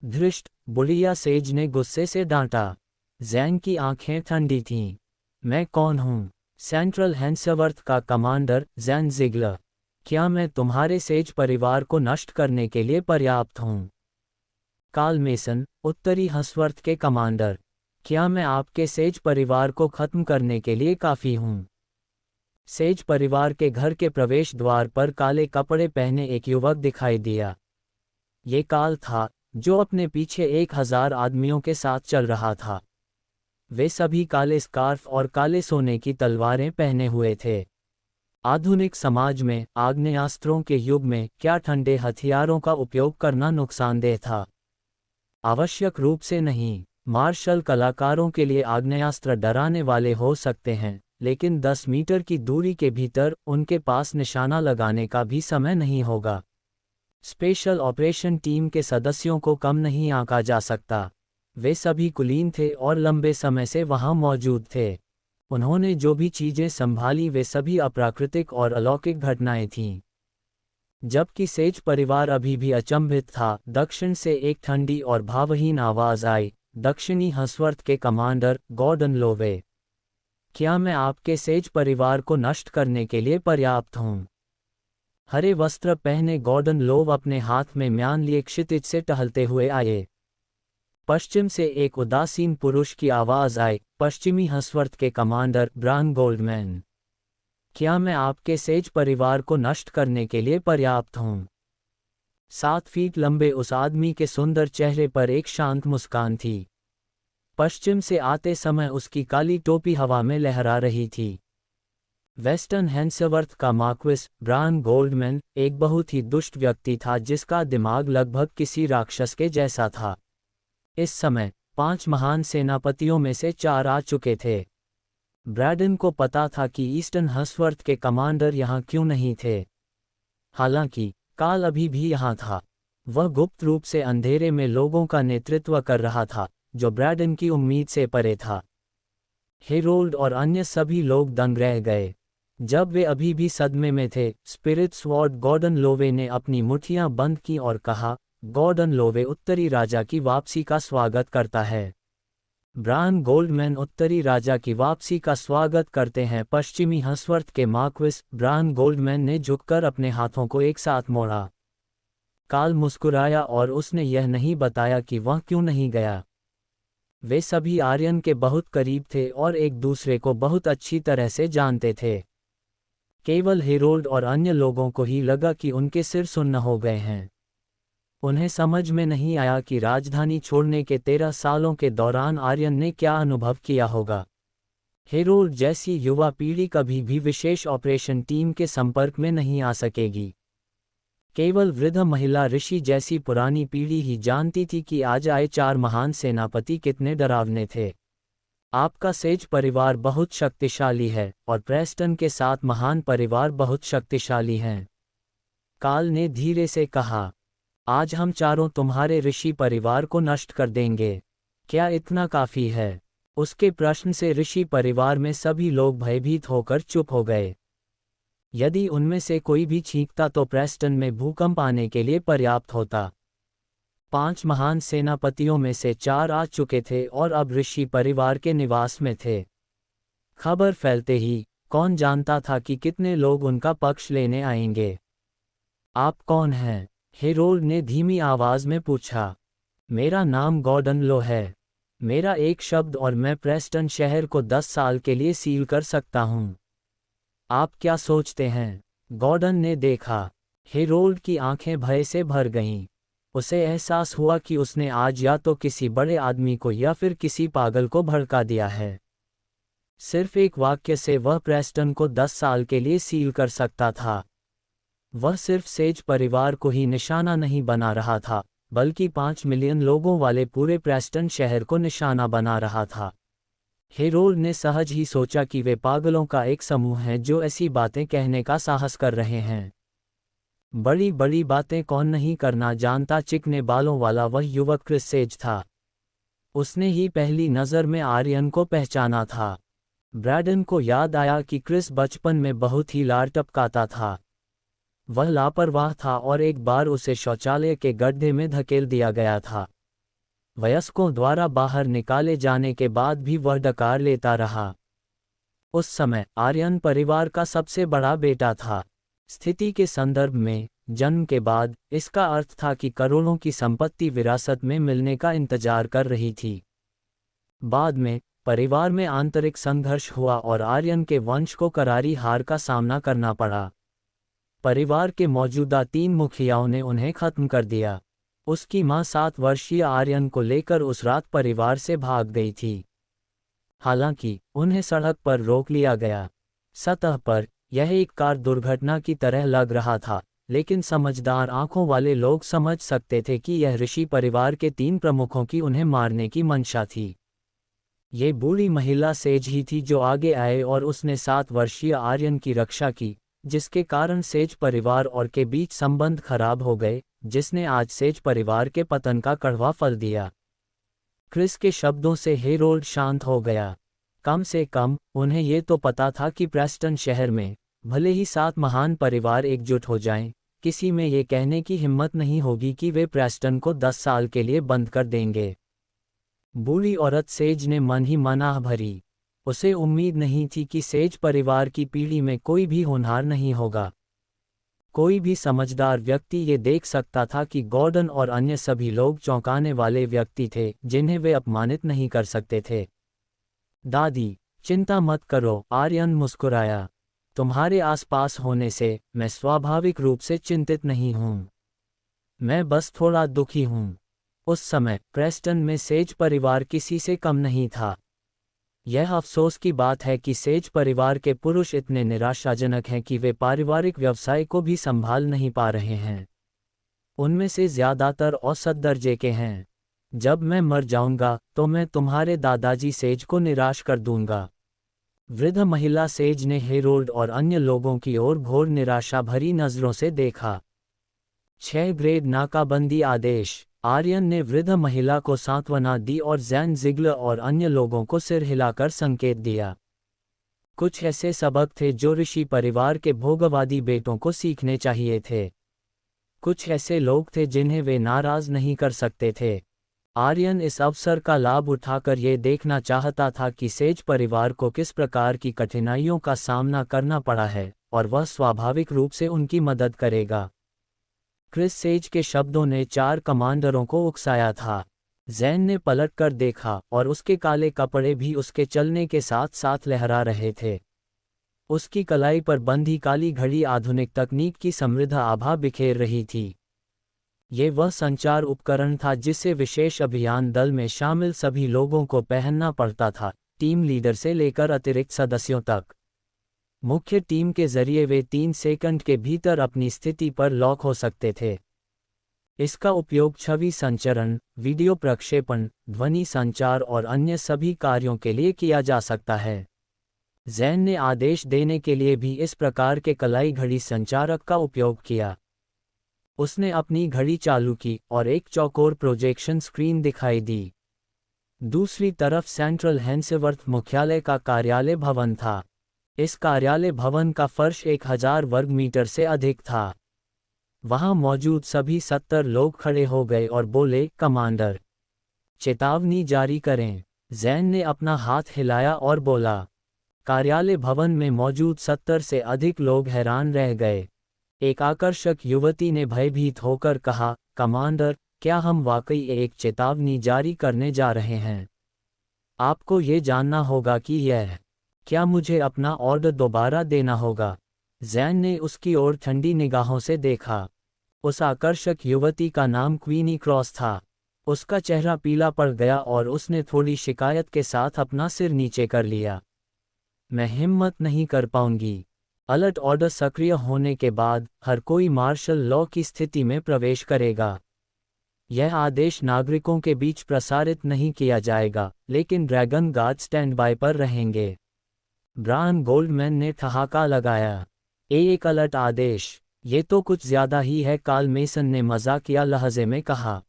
धृष्ट, बुढ़िया सेज ने गुस्से से डांटा। ज़ैन की आंखें ठंडी थीं। मैं कौन हूँ? सेंट्रल हैंसवर्थ का कमांडर ज़ैन ज़िगलर। क्या मैं तुम्हारे सेज परिवार को नष्ट करने के लिए पर्याप्त हूँ? कार्ल मेसन, उत्तरी हंसवर्थ के कमांडर। क्या मैं आपके सेज परिवार को खत्म करने के लिए काफ़ी हूँ? सेज परिवार के घर के प्रवेश द्वार पर काले कपड़े पहने एक युवक दिखाई दिया। ये काल था, जो अपने पीछे 1000 आदमियों के साथ चल रहा था। वे सभी काले स्कार्फ और काले सोने की तलवारें पहने हुए थे। आधुनिक समाज में आग्नेयास्त्रों के युग में क्या ठंडे हथियारों का उपयोग करना नुकसानदेह था? आवश्यक रूप से नहीं। मार्शल कलाकारों के लिए आग्नेयास्त्र डराने वाले हो सकते हैं, लेकिन 10 मीटर की दूरी के भीतर उनके पास निशाना लगाने का भी समय नहीं होगा। स्पेशल ऑपरेशन टीम के सदस्यों को कम नहीं आंका जा सकता। वे सभी कुलीन थे और लंबे समय से वहां मौजूद थे। उन्होंने जो भी चीजें संभाली वे सभी अप्राकृतिक और अलौकिक घटनाएं थीं। जबकि सेज परिवार अभी भी अचंभित था, दक्षिण से एक ठंडी और भावहीन आवाज आई, दक्षिणी हंसवर्थ के कमांडर गॉर्डन लोवे। क्या मैं आपके सेज परिवार को नष्ट करने के लिए पर्याप्त हूँ? हरे वस्त्र पहने गॉर्डन लोव अपने हाथ में म्यान लिए क्षितिज से टहलते हुए आए। पश्चिम से एक उदासीन पुरुष की आवाज आई, पश्चिमी हंसवर्थ के कमांडर ब्रान गोल्डमैन। क्या मैं आपके सेज परिवार को नष्ट करने के लिए पर्याप्त हूँ? 7 फीट लंबे उस आदमी के सुंदर चेहरे पर एक शांत मुस्कान थी। पश्चिम से आते समय उसकी काली टोपी हवा में लहरा रही थी। वेस्टर्न हैंसवर्थ का मार्क्विस ब्रान गोल्डमैन एक बहुत ही दुष्ट व्यक्ति था जिसका दिमाग लगभग किसी राक्षस के जैसा था। इस समय 5 महान सेनापतियों में से 4 आ चुके थे। ब्रैडन को पता था कि ईस्टर्न हंसवर्थ के कमांडर यहाँ क्यों नहीं थे। हालांकि काल अभी भी यहाँ था। वह गुप्त रूप से अंधेरे में लोगों का नेतृत्व कर रहा था, जो ब्रैडन की उम्मीद से परे था। हेरोल्ड और अन्य सभी लोग दंग रह गए। जब वे अभी भी सदमे में थे, स्पिरिट स्वॉर्ड गॉर्डन लोवे ने अपनी मुट्ठियां बंद की और कहा, गॉर्डन लोवे उत्तरी राजा की वापसी का स्वागत करता है। ब्रान गोल्डमैन उत्तरी राजा की वापसी का स्वागत करते हैं। पश्चिमी हंसवर्थ के मार्क्विस ब्रान गोल्डमैन ने झुककर अपने हाथों को एक साथ मोड़ा। काल मुस्कुराया और उसने यह नहीं बताया कि वह क्यों नहीं गया। वे सभी आर्यन के बहुत करीब थे और एक दूसरे को बहुत अच्छी तरह से जानते थे। केवल हेरोल्ड और अन्य लोगों को ही लगा कि उनके सिर सुन्न हो गए हैं। उन्हें समझ में नहीं आया कि राजधानी छोड़ने के 13 सालों के दौरान आर्यन ने क्या अनुभव किया होगा। हेरोल्ड जैसी युवा पीढ़ी कभी भी विशेष ऑपरेशन टीम के संपर्क में नहीं आ सकेगी। केवल वृद्ध महिला ऋषि जैसी पुरानी पीढ़ी ही जानती थी कि आज आए 4 महान सेनापति कितने डरावने थे। आपका सेज परिवार बहुत शक्तिशाली है और प्रेस्टन के 7 महान परिवार बहुत शक्तिशाली हैं। काल ने धीरे से कहा, आज हम चारों तुम्हारे ऋषि परिवार को नष्ट कर देंगे। क्या इतना काफी है? उसके प्रश्न से ऋषि परिवार में सभी लोग भयभीत होकर चुप हो गए। यदि उनमें से कोई भी चीखता तो प्रेस्टन में भूकंप आने के लिए पर्याप्त होता। 5 महान सेनापतियों में से 4 आ चुके थे और अब ऋषि परिवार के निवास में थे। खबर फैलते ही कौन जानता था कि कितने लोग उनका पक्ष लेने आएंगे। आप कौन हैं? हेरोल्ड ने धीमी आवाज में पूछा। मेरा नाम गॉर्डन लो है। मेरा एक शब्द और मैं प्रेस्टन शहर को 10 साल के लिए सील कर सकता हूँ। आप क्या सोचते हैं? गॉर्डन ने देखा। हेरोल्ड की आंखें भय से भर गईं। उसे एहसास हुआ कि उसने आज या तो किसी बड़े आदमी को या फिर किसी पागल को भड़का दिया है। सिर्फ एक वाक्य से वह प्रेस्टन को 10 साल के लिए सील कर सकता था। वह सिर्फ सेज परिवार को ही निशाना नहीं बना रहा था, बल्कि 5 मिलियन लोगों वाले पूरे प्रेस्टन शहर को निशाना बना रहा था। हेरोल्ड ने सहज ही सोचा कि वे पागलों का एक समूह है जो ऐसी बातें कहने का साहस कर रहे हैं। बड़ी बड़ी बातें कौन नहीं करना जानता। चिकने बालों वाला वह युवक क्रिस सेज था। उसने ही पहली नज़र में आर्यन को पहचाना था। ब्रैडन को याद आया कि क्रिस बचपन में बहुत ही लार टपकाता था। वह लापरवाह था और एक बार उसे शौचालय के गड्ढे में धकेल दिया गया था। वयस्कों द्वारा बाहर निकाले जाने के बाद भी वह डकार लेता रहा। उस समय आर्यन परिवार का सबसे बड़ा बेटा था। स्थिति के संदर्भ में, जन्म के बाद, इसका अर्थ था कि करोड़ों की संपत्ति विरासत में मिलने का इंतजार कर रही थी। बाद में, परिवार में आंतरिक संघर्ष हुआ और आर्यन के वंश को करारी हार का सामना करना पड़ा। परिवार के मौजूदा 3 मुखियाओं ने उन्हें खत्म कर दिया। उसकी मां 7 वर्षीय आर्यन को लेकर उस रात परिवार से भाग गई थी। हालांकि उन्हें सड़क पर रोक लिया गया। सतह पर यह एक कार दुर्घटना की तरह लग रहा था, लेकिन समझदार आंखों वाले लोग समझ सकते थे कि यह ऋषि परिवार के 3 प्रमुखों की उन्हें मारने की मंशा थी। ये बूढ़ी महिला सेज ही थी जो आगे आए और उसने 7 वर्षीय आर्यन की रक्षा की, जिसके कारण सेज परिवार और के बीच संबंध खराब हो गए, जिसने आज सेज परिवार के पतन का कड़वा फल दिया। क्रिस के शब्दों से हेरोल्ड शांत हो गया। कम से कम उन्हें ये तो पता था कि प्रेस्टन शहर में, भले ही 7 महान परिवार एकजुट हो जाएं, किसी में ये कहने की हिम्मत नहीं होगी कि वे प्रेस्टन को 10 साल के लिए बंद कर देंगे। बूढ़ी औरत सेज ने मन ही मन आह भरी। उसे उम्मीद नहीं थी कि सेज परिवार की पीढ़ी में कोई भी होनहार नहीं होगा। कोई भी समझदार व्यक्ति ये देख सकता था कि गॉर्डन और अन्य सभी लोग चौंकाने वाले व्यक्ति थे जिन्हें वे अपमानित नहीं कर सकते थे। दादी, चिंता मत करो, आर्यन मुस्कुराया। तुम्हारे आसपास होने से मैं स्वाभाविक रूप से चिंतित नहीं हूँ। मैं बस थोड़ा दुखी हूँ। उस समय प्रेस्टन में सेज परिवार किसी से कम नहीं था। यह अफसोस की बात है कि सेज परिवार के पुरुष इतने निराशाजनक हैं कि वे पारिवारिक व्यवसाय को भी संभाल नहीं पा रहे हैं। उनमें से ज़्यादातर औसत दर्जे के हैं। जब मैं मर जाऊंगा तो मैं तुम्हारे दादाजी सेज को निराश कर दूंगा। वृद्ध महिला सेज ने हेरोल्ड और अन्य लोगों की ओर घोर निराशा भरी नज़रों से देखा। 6 ग्रेड नाकाबंदी आदेश। आर्यन ने वृद्ध महिला को सांत्वना दी और जैन जिगलर और अन्य लोगों को सिर हिलाकर संकेत दिया। कुछ ऐसे सबक थे जो ऋषि परिवार के भोगवादी बेटों को सीखने चाहिए थे। कुछ ऐसे लोग थे जिन्हें वे नाराज नहीं कर सकते थे। आर्यन इस अवसर का लाभ उठाकर ये देखना चाहता था कि सेज परिवार को किस प्रकार की कठिनाइयों का सामना करना पड़ा है, और वह स्वाभाविक रूप से उनकी मदद करेगा। क्रिस सेज के शब्दों ने 4 कमांडरों को उकसाया था। जैन ने पलटकर देखा और उसके काले कपड़े भी उसके चलने के साथ साथ लहरा रहे थे। उसकी कलाई पर बंधी काली घड़ी आधुनिक तकनीक की समृद्ध आभा बिखेर रही थी। ये वह संचार उपकरण था जिसे विशेष अभियान दल में शामिल सभी लोगों को पहनना पड़ता था, टीम लीडर से लेकर अतिरिक्त सदस्यों तक। मुख्य टीम के जरिए वे 3 सेकंड के भीतर अपनी स्थिति पर लॉक हो सकते थे। इसका उपयोग छवि संचरण, वीडियो प्रक्षेपण, ध्वनि संचार और अन्य सभी कार्यों के लिए किया जा सकता है। जैन ने आदेश देने के लिए भी इस प्रकार के कलाई घड़ी संचारक का उपयोग किया। उसने अपनी घड़ी चालू की और एक चौकोर प्रोजेक्शन स्क्रीन दिखाई दी। दूसरी तरफ सेंट्रल हेंसेवर्थ मुख्यालय का कार्यालय भवन था। इस कार्यालय भवन का फर्श 1000 वर्ग मीटर से अधिक था। वहां मौजूद सभी 70 लोग खड़े हो गए और बोले, कमांडर, चेतावनी जारी करें। जैन ने अपना हाथ हिलाया और बोला। कार्यालय भवन में मौजूद 70 से अधिक लोग हैरान रह गए। एक आकर्षक युवती ने भयभीत होकर कहा, कमांडर, क्या हम वाकई एक चेतावनी जारी करने जा रहे हैं? आपको ये जानना होगा कि यह, क्या मुझे अपना ऑर्डर दोबारा देना होगा? जैन ने उसकी ओर ठंडी निगाहों से देखा। उस आकर्षक युवती का नाम क्वीनी क्रॉस था। उसका चेहरा पीला पड़ गया और उसने थोड़ी शिकायत के साथ अपना सिर नीचे कर लिया। मैं हिम्मत नहीं कर पाऊंगी। अलर्ट ऑर्डर सक्रिय होने के बाद हर कोई मार्शल लॉ की स्थिति में प्रवेश करेगा। यह आदेश नागरिकों के बीच प्रसारित नहीं किया जाएगा, लेकिन ड्रैगन गार्ड स्टैंड बाय पर रहेंगे। ब्रायन गोल्डमैन ने ठहाका लगाया। एक अलर्ट आदेश, ये तो कुछ ज्यादा ही है, कार्ल मेसन ने मजाकिया लहजे में कहा।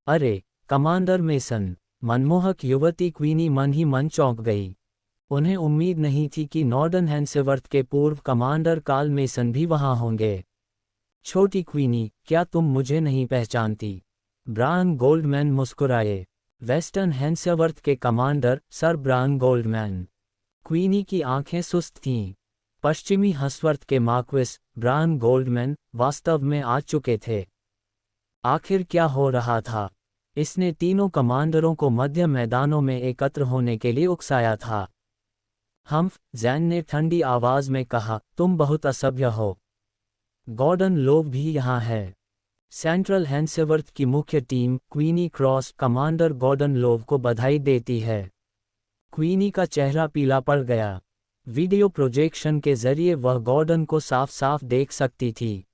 अरे कमांडर मेसन, मनमोहक युवती क्वीनी मन ही मन चौंक गई। उन्हें उम्मीद नहीं थी कि नॉर्डन हेंसेवर्थ के पूर्व कमांडर कार्ल मेसन भी वहां होंगे। छोटी क्वीनी, क्या तुम मुझे नहीं पहचानती? ब्रायन गोल्डमैन मुस्कुराए। वेस्टर्न हेंसेवर्थ के कमांडर सर ब्रायन गोल्डमैन। क्वीनी की आंखें सुस्त थीं। पश्चिमी हंसवर्थ के मार्क्विस ब्रायन गोल्डमैन वास्तव में आ चुके थे। आखिर क्या हो रहा था? इसने तीनों कमांडरों को मध्य मैदानों में एकत्र होने के लिए उकसाया था। हम्फ, जैन ने ठंडी आवाज में कहा, तुम बहुत असभ्य हो। गॉर्डन लोव भी यहाँ है। सेंट्रल हेंसेवर्थ की मुख्य team Queenie Cross commander Gordon Lowe को बधाई देती है। क्वीनी का चेहरा पीला पड़ गया। वीडियो प्रोजेक्शन के जरिए वह गॉर्डन को साफ साफ देख सकती थी।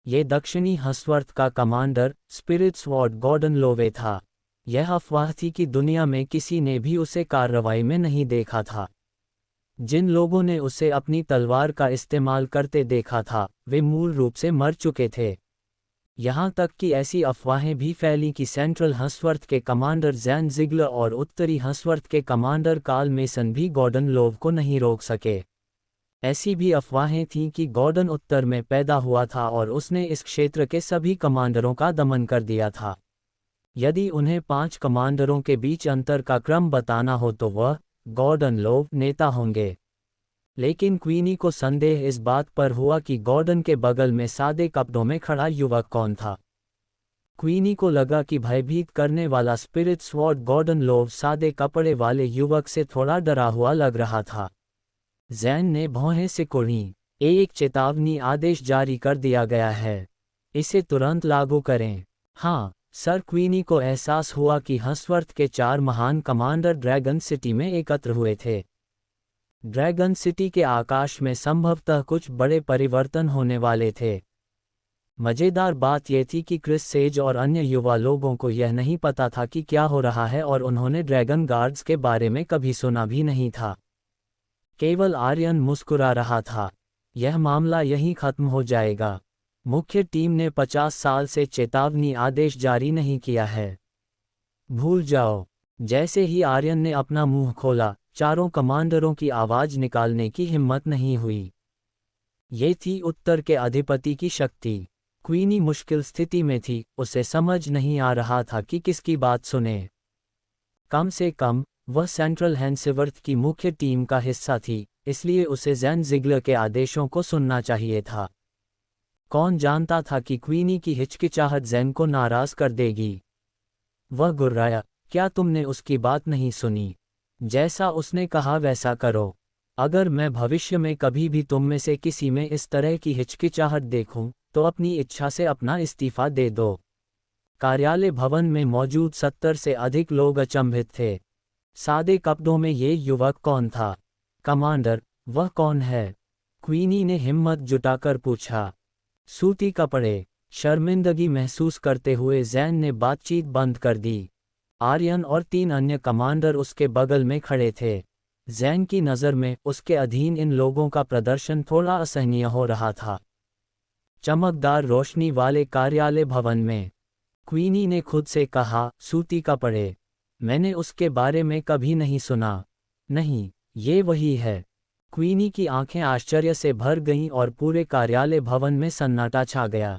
ये दक्षिणी हंसवर्थ का commander Spirit Sword Gordon Lowe था। यह अफवाह थी कि दुनिया में किसी ने भी उसे कार्रवाई में नहीं देखा था। जिन लोगों ने उसे अपनी तलवार का इस्तेमाल करते देखा था, वे मूल रूप से मर चुके थे। यहाँ तक कि ऐसी अफवाहें भी फैलीं कि सेंट्रल हंसवर्थ के कमांडर जैन जिगलर और उत्तरी हंसवर्थ के कमांडर कार्ल मेसन भी गॉर्डन लोव को नहीं रोक सके। ऐसी भी अफवाहें थीं कि गॉर्डन उत्तर में पैदा हुआ था और उसने इस क्षेत्र के सभी कमांडरों का दमन कर दिया था। यदि उन्हें 5 कमांडरों के बीच अंतर का क्रम बताना हो तो वह गॉर्डन लोव नेता होंगे। लेकिन क्वीनी को संदेह इस बात पर हुआ कि गॉर्डन के बगल में सादे कपड़ों में खड़ा युवक कौन था। क्वीनी को लगा कि भयभीत करने वाला स्पिरिट स्वॉर्ड गॉर्डन लोव सादे कपड़े वाले युवक से थोड़ा डरा हुआ लग रहा था। जैन ने भौहें सिकुड़ी। एक चेतावनी आदेश जारी कर दिया गया है। इसे तुरंत लागू करें। हाँ सर। क्वीनी को एहसास हुआ कि हंसवर्थ के 4 महान कमांडर ड्रैगन सिटी में एकत्र हुए थे। ड्रैगन सिटी के आकाश में संभवतः कुछ बड़े परिवर्तन होने वाले थे। मजेदार बात यह थी कि क्रिस सेज और अन्य युवा लोगों को यह नहीं पता था कि क्या हो रहा है और उन्होंने ड्रैगन गार्ड्स के बारे में कभी सुना भी नहीं था। केवल आर्यन मुस्कुरा रहा था। यह मामला यहीं खत्म हो जाएगा। मुख्य टीम ने 50 साल से चेतावनी आदेश जारी नहीं किया है। भूल जाओ। जैसे ही आर्यन ने अपना मुंह खोला, चारों कमांडरों की आवाज निकालने की हिम्मत नहीं हुई। ये थी उत्तर के अधिपति की शक्ति। क्वीनी मुश्किल स्थिति में थी, उसे समझ नहीं आ रहा था कि किसकी बात सुने। कम से कम वह सेंट्रल हेंसेवर्थ की मुख्य टीम का हिस्सा थी, इसलिए उसे जैन जिगलर के आदेशों को सुनना चाहिए था। कौन जानता था कि क्वीनी की हिचकिचाहट जैन को नाराज कर देगी। वह गुर्राया, क्या तुमने उसकी बात नहीं सुनी? जैसा उसने कहा वैसा करो। अगर मैं भविष्य में कभी भी तुम में से किसी में इस तरह की हिचकिचाहट देखूं, तो अपनी इच्छा से अपना इस्तीफा दे दो। कार्यालय भवन में मौजूद 70 से अधिक लोग अचंभित थे। सादे कपड़ों में ये युवक कौन था? कमांडर, वह कौन है? क्वीनी ने हिम्मत जुटाकर पूछा। सूती कपड़े। शर्मिंदगी महसूस करते हुए जैन ने बातचीत बंद कर दी। आर्यन और 3 अन्य कमांडर उसके बगल में खड़े थे। जैन की नज़र में उसके अधीन इन लोगों का प्रदर्शन थोड़ा असहनीय हो रहा था। चमकदार रोशनी वाले कार्यालय भवन में क्वीनी ने खुद से कहा, सूती कपड़े। मैंने उसके बारे में कभी नहीं सुना। नहीं, ये वही है। क्वीनी की आंखें आश्चर्य से भर गईं और पूरे कार्यालय भवन में सन्नाटा छा गया।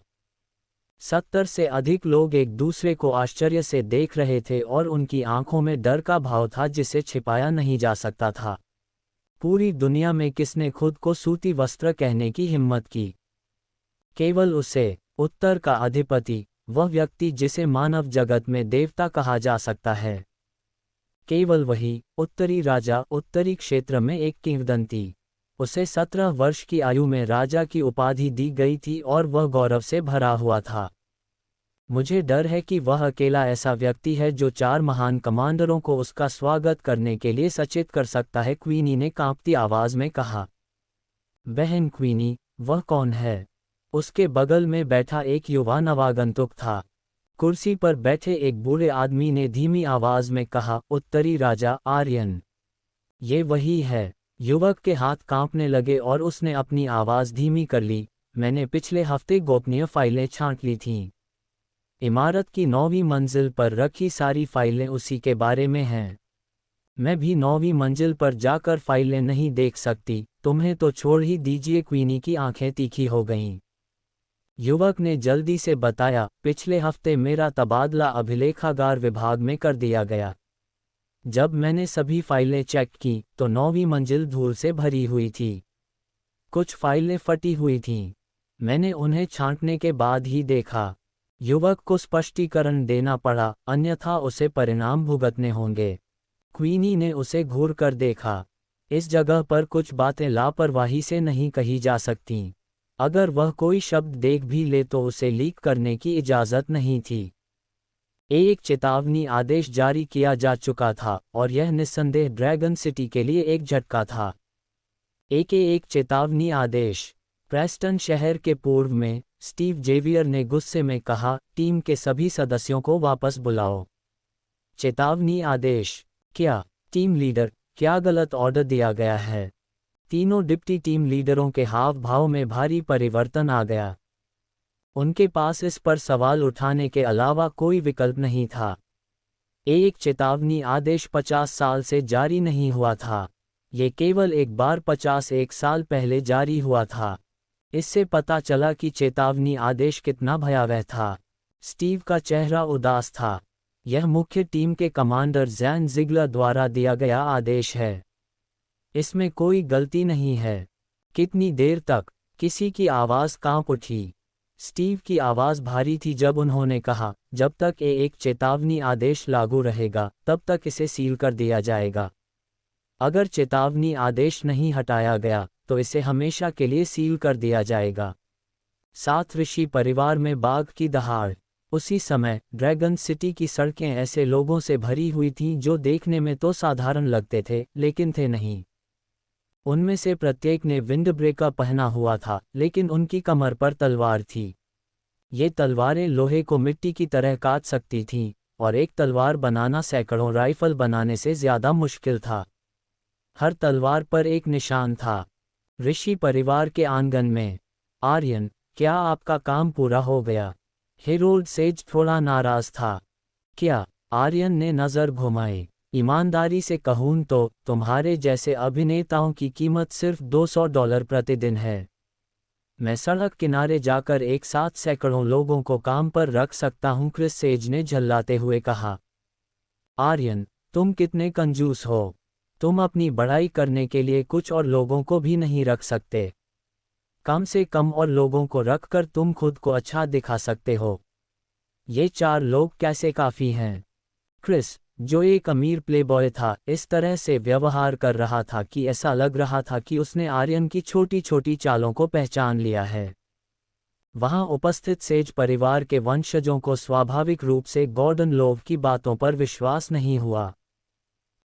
70 से अधिक लोग एक दूसरे को आश्चर्य से देख रहे थे और उनकी आंखों में डर का भाव था जिसे छिपाया नहीं जा सकता था। पूरी दुनिया में किसने खुद को सूती वस्त्र कहने की हिम्मत की? केवल उसे, उत्तर का अधिपति, वह व्यक्ति जिसे मानव जगत में देवता कहा जा सकता है। केवल वही, उत्तरी राजा, उत्तरी क्षेत्र में एक किंवदंती। उसे 17 वर्ष की आयु में राजा की उपाधि दी गई थी और वह गौरव से भरा हुआ था। मुझे डर है कि वह अकेला ऐसा व्यक्ति है जो 4 महान कमांडरों को उसका स्वागत करने के लिए सचेत कर सकता है, क्वीनी ने कांपती आवाज में कहा। बहन क्वीनी, वह कौन है? उसके बगल में बैठा एक युवा नवागंतुक था। कुर्सी पर बैठे एक बूढ़े आदमी ने धीमी आवाज में कहा, उत्तरी राजा आर्यन। ये वही है। युवक के हाथ कांपने लगे और उसने अपनी आवाज धीमी कर ली। मैंने पिछले हफ्ते गोपनीय फाइलें छांट ली थीं। इमारत की 9वीं मंजिल पर रखी सारी फाइलें उसी के बारे में हैं। मैं भी 9वीं मंजिल पर जाकर फाइलें नहीं देख सकती, तुम्हें तो छोड़ ही दीजिए। क्वीनी की आंखें तीखी हो गईं। युवक ने जल्दी से बताया, पिछले हफ्ते मेरा तबादला अभिलेखागार विभाग में कर दिया गया। जब मैंने सभी फाइलें चेक की तो 9वीं मंजिल धूल से भरी हुई थी। कुछ फाइलें फटी हुई थीं। मैंने उन्हें छांटने के बाद ही देखा। युवक को स्पष्टीकरण देना पड़ा, अन्यथा उसे परिणाम भुगतने होंगे। क्वीनी ने उसे घूर कर देखा। इस जगह पर कुछ बातें लापरवाही से नहीं कही जा सकतीं। अगर वह कोई शब्द देख भी ले तो उसे लीक करने की इजाज़त नहीं थी। एक चेतावनी आदेश जारी किया जा चुका था और यह निस्संदेह ड्रैगन सिटी के लिए एक झटका था। एक चेतावनी आदेश। प्रेस्टन शहर के पूर्व में स्टीव जेवियर ने गुस्से में कहा, टीम के सभी सदस्यों को वापस बुलाओ। चेतावनी आदेश। क्या टीम लीडर, क्या गलत ऑर्डर दिया गया है? तीनों डिप्टी टीम लीडरों के हाव भाव में भारी परिवर्तन आ गया। उनके पास इस पर सवाल उठाने के अलावा कोई विकल्प नहीं था। एक चेतावनी आदेश 50 साल से जारी नहीं हुआ था। ये केवल एक बार 51 साल पहले जारी हुआ था। इससे पता चला कि चेतावनी आदेश कितना भयावह था। स्टीव का चेहरा उदास था। यह मुख्य टीम के कमांडर जैन जिगलर द्वारा दिया गया आदेश है। इसमें कोई गलती नहीं है। कितनी देर तक? किसी की आवाज़ कांप उठी। स्टीव की आवाज़ भारी थी जब उन्होंने कहा, जब तक एक चेतावनी आदेश लागू रहेगा तब तक इसे सील कर दिया जाएगा। अगर चेतावनी आदेश नहीं हटाया गया तो इसे हमेशा के लिए सील कर दिया जाएगा। 7 ऋषि परिवार में बाघ की दहाड़। उसी समय ड्रैगन सिटी की सड़कें ऐसे लोगों से भरी हुई थीं जो देखने में तो साधारण लगते थे लेकिन थे नहीं। उनमें से प्रत्येक ने विंडब्रेकर पहना हुआ था, लेकिन उनकी कमर पर तलवार थी। ये तलवारें लोहे को मिट्टी की तरह काट सकती थीं, और एक तलवार बनाना सैकड़ों राइफल बनाने से ज़्यादा मुश्किल था। हर तलवार पर एक निशान था। ऋषि परिवार के आंगन में। आर्यन, क्या आपका काम पूरा हो गया? हेरोल्ड सेज थोड़ा नाराज था। क्या? आर्यन ने नज़र घुमाई। ईमानदारी से कहूँ तो तुम्हारे जैसे अभिनेताओं की कीमत सिर्फ $200 प्रतिदिन है। मैं सड़क किनारे जाकर एक साथ सैकड़ों लोगों को काम पर रख सकता हूँ, क्रिस सेज ने झल्लाते हुए कहा। आर्यन, तुम कितने कंजूस हो। तुम अपनी बड़ाई करने के लिए कुछ और लोगों को भी नहीं रख सकते। कम से कम और लोगों को रखकर तुम खुद को अच्छा दिखा सकते हो। ये 4 लोग कैसे काफ़ी हैं? क्रिस, जो एक अमीर प्लेबॉय था, इस तरह से व्यवहार कर रहा था कि ऐसा लग रहा था कि उसने आर्यन की छोटी छोटी चालों को पहचान लिया है। वहां उपस्थित सेज परिवार के वंशजों को स्वाभाविक रूप से गॉर्डन लोव की बातों पर विश्वास नहीं हुआ।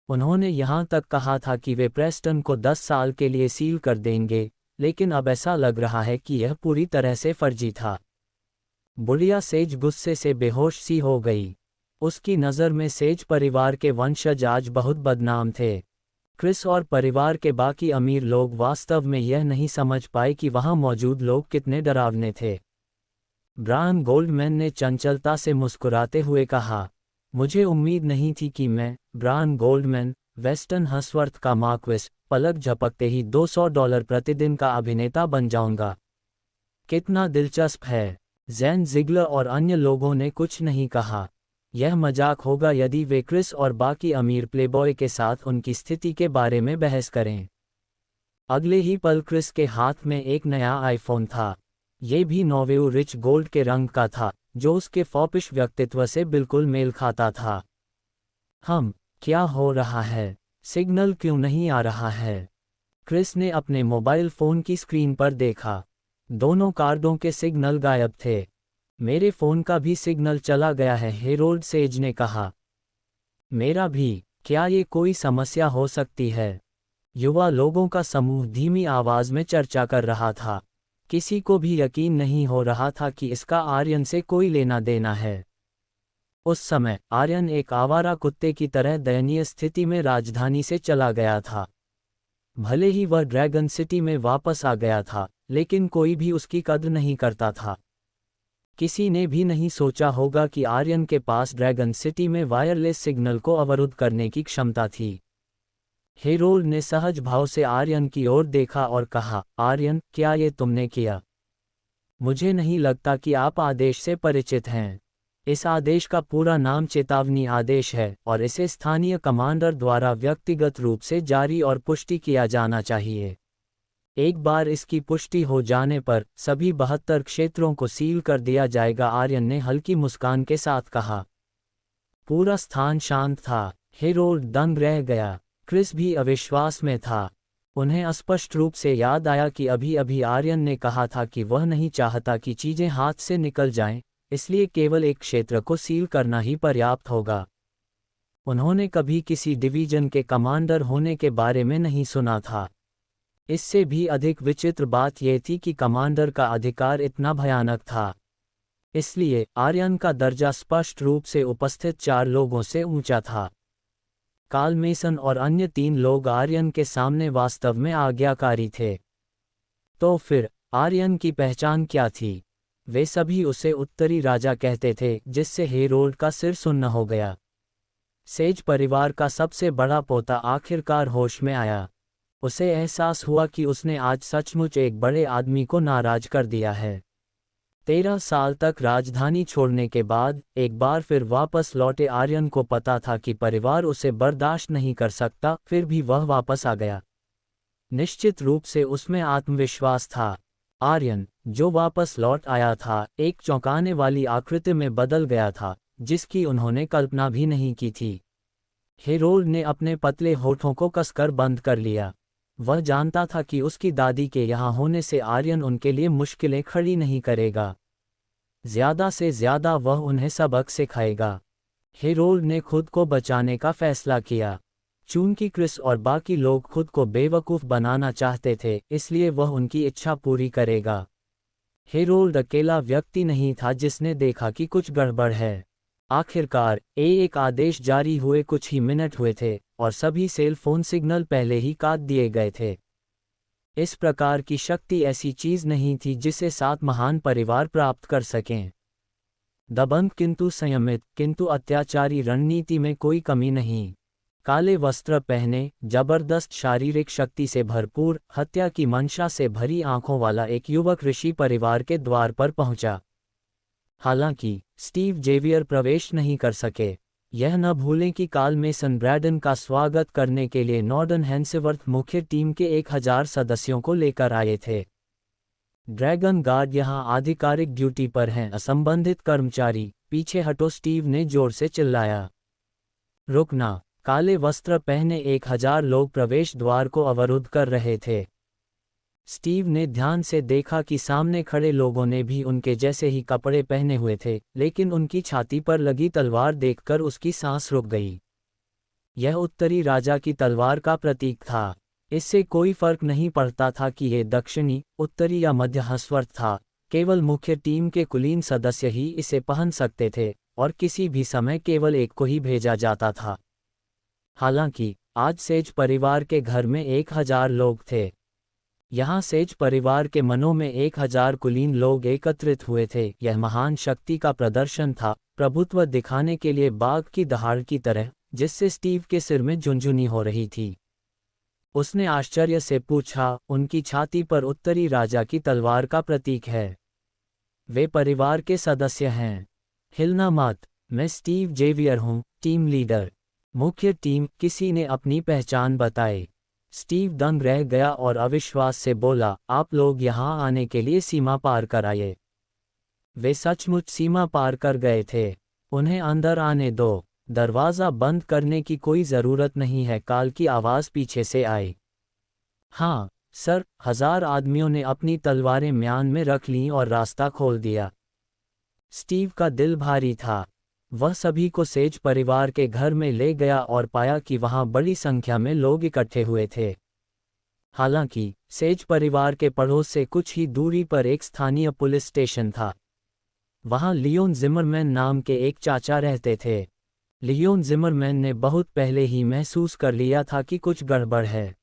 उन्होंने यहां तक कहा था कि वे प्रेस्टन को 10 साल के लिए सील कर देंगे, लेकिन अब ऐसा लग रहा है कि यह पूरी तरह से फर्जी था। बुढ़िया सेज गुस्से से बेहोश सी हो गई। उसकी नज़र में सेज परिवार के वंशज आज बहुत बदनाम थे। क्रिस और परिवार के बाकी अमीर लोग वास्तव में यह नहीं समझ पाए कि वहां मौजूद लोग कितने डरावने थे। ब्रायन गोल्डमैन ने चंचलता से मुस्कुराते हुए कहा, मुझे उम्मीद नहीं थी कि मैं, ब्रायन गोल्डमैन, वेस्टर्न हंसवर्थ का मार्क्विस, पलक झपकते ही $200 प्रतिदिन का अभिनेता बन जाऊंगा। कितना दिलचस्प है। जैन जिगलर और अन्य लोगों ने कुछ नहीं कहा। यह मजाक होगा यदि वे क्रिस और बाकी अमीर प्लेबॉय के साथ उनकी स्थिति के बारे में बहस करें। अगले ही पल क्रिस के हाथ में एक नया आईफोन था। ये भी नोवेउ रिच गोल्ड के रंग का था, जो उसके फॉपिश व्यक्तित्व से बिल्कुल मेल खाता था। क्या हो रहा है? सिग्नल क्यों नहीं आ रहा है? क्रिस ने अपने मोबाइल फ़ोन की स्क्रीन पर देखा। दोनों कार्डों के सिग्नल गायब थे। मेरे फोन का भी सिग्नल चला गया है, हेरोल्ड सेज ने कहा। मेरा भी, क्या ये कोई समस्या हो सकती है? युवा लोगों का समूह धीमी आवाज में चर्चा कर रहा था। किसी को भी यकीन नहीं हो रहा था कि इसका आर्यन से कोई लेना देना है। उस समय आर्यन एक आवारा कुत्ते की तरह दयनीय स्थिति में राजधानी से चला गया था। भले ही वह ड्रैगन सिटी में वापस आ गया था, लेकिन कोई भी उसकी कद्र नहीं करता था। किसी ने भी नहीं सोचा होगा कि आर्यन के पास ड्रैगन सिटी में वायरलेस सिग्नल को अवरुद्ध करने की क्षमता थी। हेरोल्ड ने सहज भाव से आर्यन की ओर देखा और कहा, आर्यन, क्या ये तुमने किया? मुझे नहीं लगता कि आप आदेश से परिचित हैं। इस आदेश का पूरा नाम चेतावनी आदेश है और इसे स्थानीय कमांडर द्वारा व्यक्तिगत रूप से जारी और पुष्टि किया जाना चाहिए। एक बार इसकी पुष्टि हो जाने पर सभी 72 क्षेत्रों को सील कर दिया जाएगा, आर्यन ने हल्की मुस्कान के साथ कहा। पूरा स्थान शांत था। हेरोल्ड दंग रह गया। क्रिस भी अविश्वास में था। उन्हें स्पष्ट रूप से याद आया कि अभी अभी आर्यन ने कहा था कि वह नहीं चाहता कि चीजें हाथ से निकल जाएं, इसलिए केवल एक क्षेत्र को सील करना ही पर्याप्त होगा। उन्होंने कभी किसी डिवीजन के कमांडर होने के बारे में नहीं सुना था। इससे भी अधिक विचित्र बात यह थी कि कमांडर का अधिकार इतना भयानक था। इसलिए आर्यन का दर्जा स्पष्ट रूप से उपस्थित 4 लोगों से ऊंचा था। कार्ल मेसन और अन्य 3 लोग आर्यन के सामने वास्तव में आज्ञाकारी थे। तो फिर आर्यन की पहचान क्या थी? वे सभी उसे उत्तरी राजा कहते थे, जिससे हेरोल्ड का सिर सुन्न हो गया। सेज परिवार का सबसे बड़ा पोता आखिरकार होश में आया। उसे एहसास हुआ कि उसने आज सचमुच एक बड़े आदमी को नाराज कर दिया है। 13 साल तक राजधानी छोड़ने के बाद एक बार फिर वापस लौटे आर्यन को पता था कि परिवार उसे बर्दाश्त नहीं कर सकता, फिर भी वह वापस आ गया। निश्चित रूप से उसमें आत्मविश्वास था। आर्यन, जो वापस लौट आया था, एक चौंकाने वाली आकृति में बदल गया था, जिसकी उन्होंने कल्पना भी नहीं की थी। हेरोल्ड ने अपने पतले होठों को कसकर बंद कर लिया। वह जानता था कि उसकी दादी के यहाँ होने से आर्यन उनके लिए मुश्किलें खड़ी नहीं करेगा। ज्यादा से ज्यादा वह उन्हें सबक सिखाएगा। हेरोल्ड ने खुद को बचाने का फैसला किया। चूंकि क्रिस और बाकी लोग खुद को बेवकूफ़ बनाना चाहते थे, इसलिए वह उनकी इच्छा पूरी करेगा। हेरोल्ड अकेला व्यक्ति नहीं था जिसने देखा कि कुछ गड़बड़ है। आखिरकार एक आदेश जारी हुए कुछ ही मिनट हुए थे और सभी सेल फोन सिग्नल पहले ही काट दिए गए थे। इस प्रकार की शक्ति ऐसी चीज नहीं थी जिसे 7 महान परिवार प्राप्त कर सकें। दबंग किंतु संयमित किंतु अत्याचारी रणनीति में कोई कमी नहीं। काले वस्त्र पहने, जबरदस्त शारीरिक शक्ति से भरपूर, हत्या की मंशा से भरी आंखों वाला एक युवक ऋषि परिवार के द्वार पर पहुंचा। हालांकि स्टीव जेवियर प्रवेश नहीं कर सके। यह न भूलें कि कार्ल मेसन ब्रैडन का स्वागत करने के लिए नॉर्डन हेंसेवर्थ मुख्य टीम के 1000 सदस्यों को लेकर आए थे। ड्रैगन गार्ड यहां आधिकारिक ड्यूटी पर हैं। असंबंधित कर्मचारी, पीछे हटो, स्टीव ने जोर से चिल्लाया। रुकना! काले वस्त्र पहने 1000 लोग प्रवेश द्वार को अवरुद्ध कर रहे थे। स्टीव ने ध्यान से देखा कि सामने खड़े लोगों ने भी उनके जैसे ही कपड़े पहने हुए थे, लेकिन उनकी छाती पर लगी तलवार देखकर उसकी सांस रुक गई। यह उत्तरी राजा की तलवार का प्रतीक था। इससे कोई फर्क नहीं पड़ता था कि यह दक्षिणी, उत्तरी या मध्य हस्वर्थ था। केवल मुख्य टीम के कुलीन सदस्य ही इसे पहन सकते थे और किसी भी समय केवल एक को ही भेजा जाता था। हालांकि आज सेज परिवार के घर में 1000 लोग थे। यहाँ सेज परिवार के मनों में 1000 कुलीन लोग एकत्रित हुए थे। यह महान शक्ति का प्रदर्शन था, प्रभुत्व दिखाने के लिए बाघ की दहाड़ की तरह, जिससे स्टीव के सिर में झुनझुनी हो रही थी। उसने आश्चर्य से पूछा, उनकी छाती पर उत्तरी राजा की तलवार का प्रतीक है? वे परिवार के सदस्य हैं। हिलना मत। मैं स्टीव जेवियर हूँ, टीम लीडर। मुख्य टीम, किसी ने अपनी पहचान बताई। स्टीव दंग रह गया और अविश्वास से बोला, आप लोग यहाँ आने के लिए सीमा पार कर आए। वे सचमुच सीमा पार कर गए थे। उन्हें अंदर आने दो। दरवाज़ा बंद करने की कोई ज़रूरत नहीं है, काल की आवाज़ पीछे से आई। हाँ सर। 1000 आदमियों ने अपनी तलवारें म्यान में रख लीं और रास्ता खोल दिया। स्टीव का दिल भारी था। वह सभी को सेज परिवार के घर में ले गया और पाया कि वहां बड़ी संख्या में लोग इकट्ठे हुए थे। हालांकि सेज परिवार के पड़ोस से कुछ ही दूरी पर एक स्थानीय पुलिस स्टेशन था। वहां लियोन जिमरमैन नाम के एक चाचा रहते थे। लियोन जिमरमैन ने बहुत पहले ही महसूस कर लिया था कि कुछ गड़बड़ है।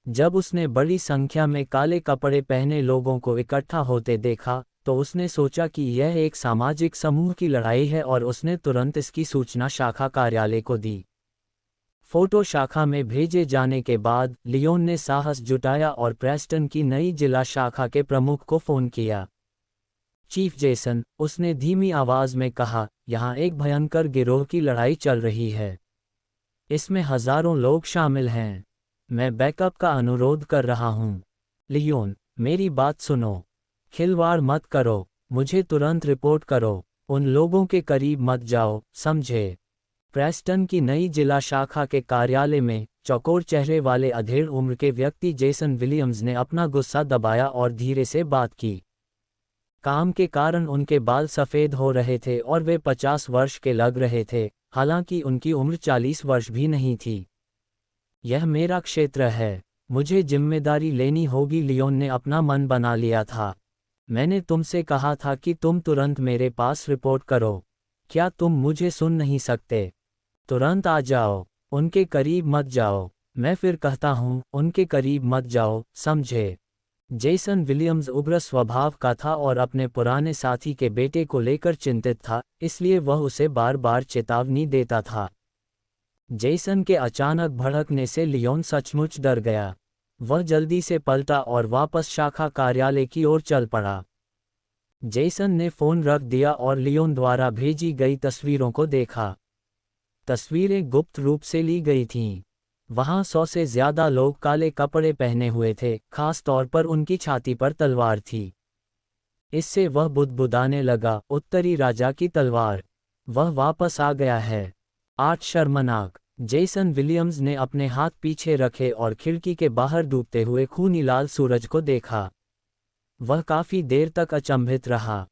जब उसने बड़ी संख्या में काले कपड़े पहने लोगों को इकट्ठा होते देखा तो उसने सोचा कि यह एक सामाजिक समूह की लड़ाई है और उसने तुरंत इसकी सूचना शाखा कार्यालय को दी। फोटो शाखा में भेजे जाने के बाद लियोन ने साहस जुटाया और प्रेस्टन की नई जिला शाखा के प्रमुख को फोन किया। चीफ जेसन, उसने धीमी आवाज में कहा, यहाँ एक भयंकर गिरोह की लड़ाई चल रही है। इसमें हजारों लोग शामिल हैं। मैं बैकअप का अनुरोध कर रहा हूँ। लियोन, मेरी बात सुनो। खिलवाड़ मत करो, मुझे तुरंत रिपोर्ट करो। उन लोगों के करीब मत जाओ, समझे? प्रेस्टन की नई जिला शाखा के कार्यालय में चौकोर चेहरे वाले अधेड़ उम्र के व्यक्ति जेसन विलियम्स ने अपना गुस्सा दबाया और धीरे से बात की। काम के कारण उनके बाल सफ़ेद हो रहे थे और वे 50 वर्ष के लग रहे थे, हालांकि उनकी उम्र 40 वर्ष भी नहीं थी। यह मेरा क्षेत्र है, मुझे जिम्मेदारी लेनी होगी। लियोन ने अपना मन बना लिया था। मैंने तुमसे कहा था कि तुम तुरंत मेरे पास रिपोर्ट करो। क्या तुम मुझे सुन नहीं सकते? तुरंत आ जाओ, उनके करीब मत जाओ। मैं फिर कहता हूँ, उनके करीब मत जाओ, समझे? जेसन विलियम्स उग्र स्वभाव का था और अपने पुराने साथी के बेटे को लेकर चिंतित था, इसलिए वह उसे बार बार चेतावनी देता था। जेसन के अचानक भड़कने से लियोन सचमुच डर गया। वह जल्दी से पलटा और वापस शाखा कार्यालय की ओर चल पड़ा। जेसन ने फोन रख दिया और लियोन द्वारा भेजी गई तस्वीरों को देखा। तस्वीरें गुप्त रूप से ली गई थीं। वहां 100 से ज्यादा लोग काले कपड़े पहने हुए थे, खास तौर पर उनकी छाती पर तलवार थी। इससे वह बुदबुदाने लगा, उत्तरी राजा की तलवार। वह वापस आ गया है। 8 शर्मनाक। जेसन विलियम्स ने अपने हाथ पीछे रखे और खिड़की के बाहर डूबते हुए खूनी लाल सूरज को देखा। वह काफी देर तक अचंभित रहा।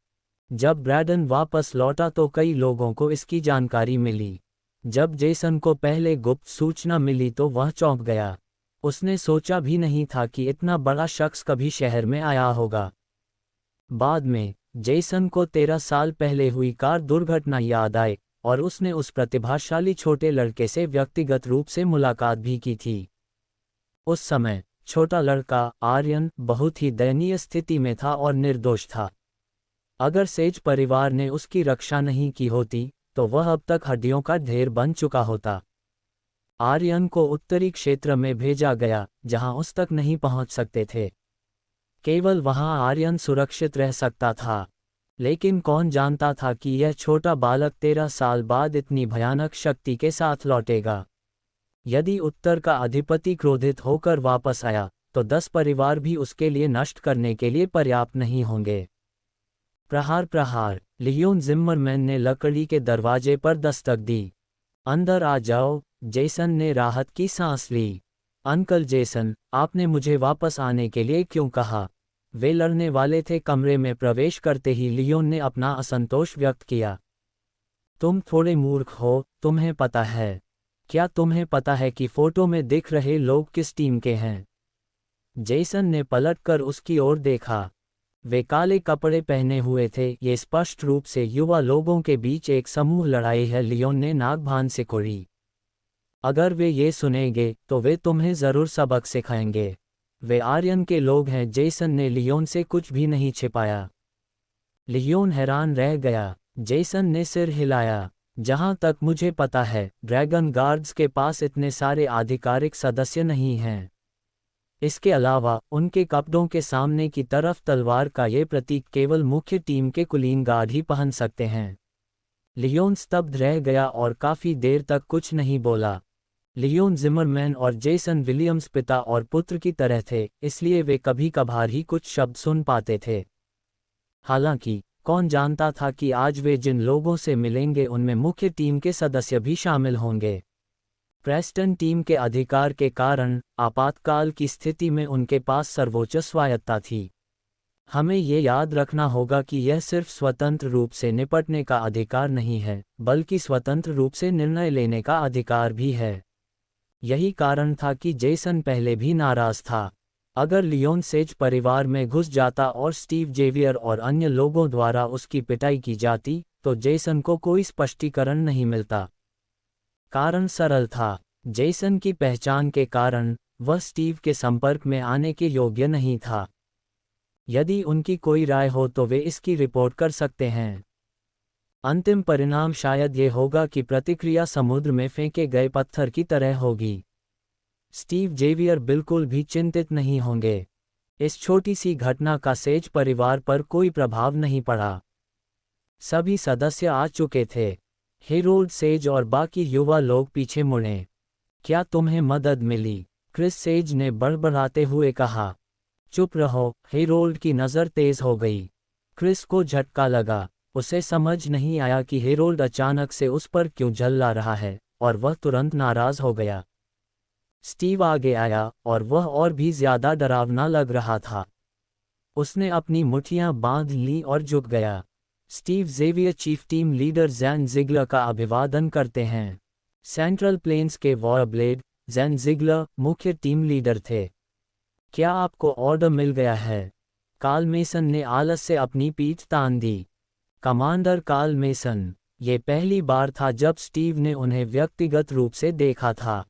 जब ब्रैडन वापस लौटा तो कई लोगों को इसकी जानकारी मिली। जब जेसन को पहले गुप्त सूचना मिली तो वह चौंक गया। उसने सोचा भी नहीं था कि इतना बड़ा शख्स कभी शहर में आया होगा। बाद में जेसन को 13 साल पहले हुई कार दुर्घटना याद आई और उसने उस प्रतिभाशाली छोटे लड़के से व्यक्तिगत रूप से मुलाकात भी की थी। उस समय छोटा लड़का आर्यन बहुत ही दयनीय स्थिति में था और निर्दोष था। अगर सेज परिवार ने उसकी रक्षा नहीं की होती तो वह अब तक हड्डियों का ढेर बन चुका होता। आर्यन को उत्तरी क्षेत्र में भेजा गया जहां उस तक नहीं पहुंच सकते थे। केवल वहां आर्यन सुरक्षित रह सकता था। लेकिन कौन जानता था कि यह छोटा बालक 13 साल बाद इतनी भयानक शक्ति के साथ लौटेगा। यदि उत्तर का अधिपति क्रोधित होकर वापस आया तो 10 परिवार भी उसके लिए नष्ट करने के लिए पर्याप्त नहीं होंगे। प्रहार प्रहार। लियोन जिम्मरमैन ने लकड़ी के दरवाजे पर दस्तक दी। अंदर आ जाओ। जेसन ने राहत की सांस ली। अंकल जेसन, आपने मुझे वापस आने के लिए क्यों कहा? वे लड़ने वाले थे। कमरे में प्रवेश करते ही लियोन ने अपना असंतोष व्यक्त किया। तुम थोड़े मूर्ख हो, तुम्हें पता है? क्या तुम्हें पता है कि फोटो में दिख रहे लोग किस टीम के हैं? जेसन ने पलटकर उसकी ओर देखा। वे काले कपड़े पहने हुए थे। ये स्पष्ट रूप से युवा लोगों के बीच एक समूह लड़ाई है। लियोन ने नाक भान से कोड़ी। अगर वे ये सुनेंगे तो वे तुम्हें जरूर सबक सिखाएंगे। वे आर्यन के लोग हैं। जेसन ने लियोन से कुछ भी नहीं छिपाया। लियोन हैरान रह गया। जेसन ने सिर हिलाया। जहां तक मुझे पता है, ड्रैगन गार्ड्स के पास इतने सारे आधिकारिक सदस्य नहीं हैं। इसके अलावा उनके कपड़ों के सामने की तरफ तलवार का ये प्रतीक केवल मुख्य टीम के कुलीन गार्ड ही पहन सकते हैं। लियोन स्तब्ध रह गया और काफी देर तक कुछ नहीं बोला। लियोन जिमरमैन और जेसन विलियम्स पिता और पुत्र की तरह थे, इसलिए वे कभी कभार ही कुछ शब्द सुन पाते थे। हालांकि कौन जानता था कि आज वे जिन लोगों से मिलेंगे उनमें मुख्य टीम के सदस्य भी शामिल होंगे। प्रेस्टन टीम के अधिकार के कारण आपातकाल की स्थिति में उनके पास सर्वोच्च स्वायत्तता थी। हमें ये याद रखना होगा कि यह सिर्फ स्वतंत्र रूप से निपटने का अधिकार नहीं है, बल्कि स्वतंत्र रूप से निर्णय लेने का अधिकार भी है। यही कारण था कि जेसन पहले भी नाराज था। अगर लियोन सेज परिवार में घुस जाता और स्टीव जेवियर और अन्य लोगों द्वारा उसकी पिटाई की जाती, तो जेसन को कोई स्पष्टीकरण नहीं मिलता। कारण सरल था, जेसन की पहचान के कारण वह स्टीव के संपर्क में आने के योग्य नहीं था। यदि उनकी कोई राय हो तो वे इसकी रिपोर्ट कर सकते हैं। अंतिम परिणाम शायद ये होगा कि प्रतिक्रिया समुद्र में फेंके गए पत्थर की तरह होगी। स्टीव जेवियर बिल्कुल भी चिंतित नहीं होंगे। इस छोटी सी घटना का सेज परिवार पर कोई प्रभाव नहीं पड़ा। सभी सदस्य आ चुके थे। हेरोल्ड सेज और बाकी युवा लोग पीछे मुड़े। क्या तुम्हें मदद मिली? क्रिस सेज ने बड़बड़ाते हुए कहा। चुप रहो, हेरोल्ड की नज़र तेज हो गई। क्रिस को झटका लगा। उसे समझ नहीं आया कि हेरोल्ड अचानक से उस पर क्यों झल्ला रहा है, और वह तुरंत नाराज हो गया। स्टीव आगे आया और वह और भी ज्यादा डरावना लग रहा था। उसने अपनी मुट्ठियां बांध ली और झुक गया। Steve Xavier chief team leader Jan Ziegler का अभिवादन करते हैं। सेंट्रल प्लेन्स के वॉरब्लेड जैन जिगलर मुख्य टीम लीडर थे। क्या आपको ऑर्डर मिल गया है? कार्ल मेसन ने आलस से अपनी पीठ तान दी। कमांडर कार्ल मेसन, ये पहली बार था जब स्टीव ने उन्हें व्यक्तिगत रूप से देखा था।